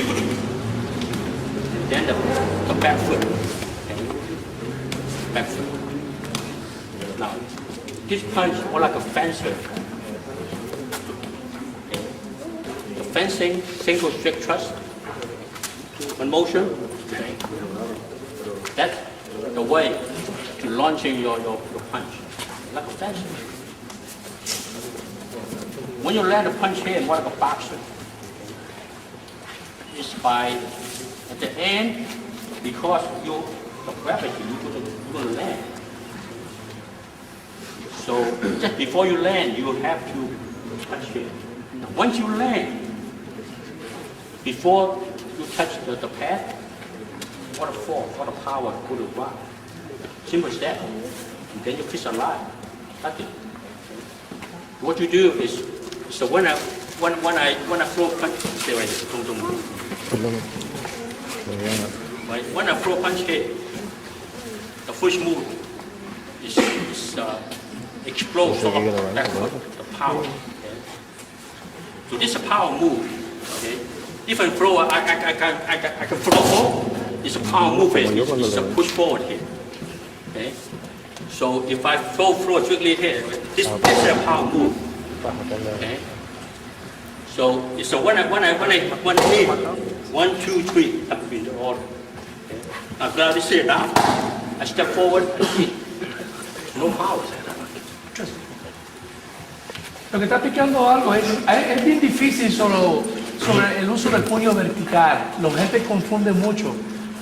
And then the back foot. Okay? Back foot. Now, this punch is more like a fencer. Okay? The fencing, single strict thrust. One motion. Okay? That's the way to launching your punch. Like a fencer. When you land a punch here, more like a boxer. It's by at the end, because the gravity, you're going to land. So just before you land, you have to touch here. Now, once you land, before you touch the pad, what a force, what a power go to the ground. Simple step. And then you fix a line. That's it. What you do is, so when I throw punch, stay right there. Don't move. When I throw punch here, the first move is explode sort of that the power. Okay? So this is a power move. Okay? Different throw, I can throw forward. It's a power move. It's a push forward here. Okay? So if I throw strictly here, this is a power move. Okay? So when I hit 1, 2, 3, have to be in the order. Okay? Now gravity sit down. I step forward and hit. No power. Lo que está explicando algo es bien difícil sobre el uso del puño vertical. La gente confunde mucho.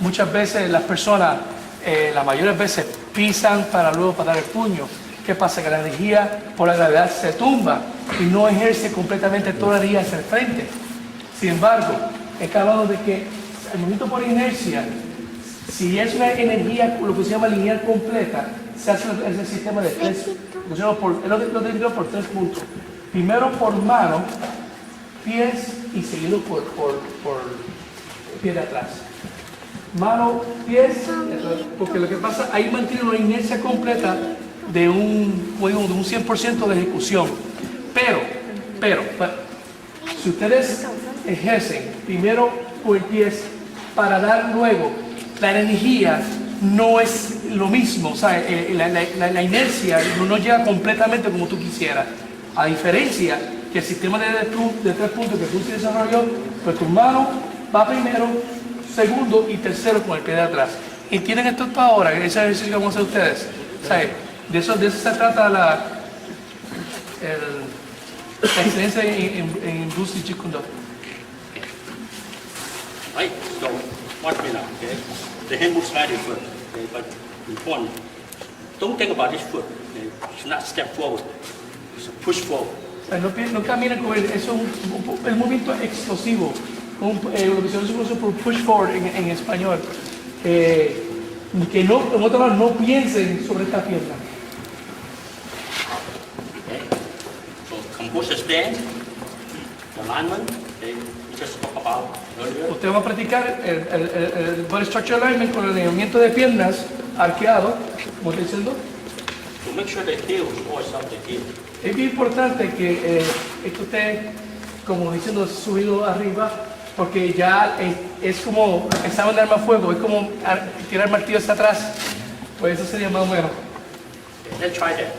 Muchas veces las personas, la mayoría de veces, pisan para luego dar el puño. ¿Qué pasa? Que la energía por la gravedad se tumba y no ejerce completamente toda la energía hacia el frente. Sin embargo, está hablando de que el movimiento por inercia, si es una energía, lo que se llama lineal completa, se hace ese sistema de tres, lo divido por 3 puntos. Primero por mano, pies y seguido por pie de atrás. Mano, pies, porque lo que pasa, ahí mantiene una inercia completa de un 100% de ejecución. Pero, si ustedes ejercen primero por el pies para dar luego, la energía no es lo mismo, o sea, la inercia no llega completamente como tú quisieras. A diferencia que el sistema de 3 puntos que tú desarrolló, pues tu mano va primero, segundo y tercero con el pie de atrás. ¿Entienden esto para ahora? Ese ejercicio que vamos a hacer ustedes. ¿Sabe? De eso se trata la excelencia en Bruce y Jeet Kune Do. Right, so watch me now, okay? The hand moves slightly first, okay? But important, don't think about this foot, okay? It's not step forward, it's a push forward. O sea, no caminen con eso es el movimiento explosivo, lo que se conoce por push forward en español. Que no piensen sobre esta pierna. Okay. So composure stand, the alignment, okay? We just talked about earlier. Usted va a practicar el body structure alignment con el alineamiento de piernas arqueado, como estoy diciendo. To make sure the heel is always up the heel. Es bien importante que esto esté, como diciendo, subido arriba, porque ya es como examen de arma a fuego, es como tirar martillo hacia atrás. Pues eso sería más o menos. Let's try that.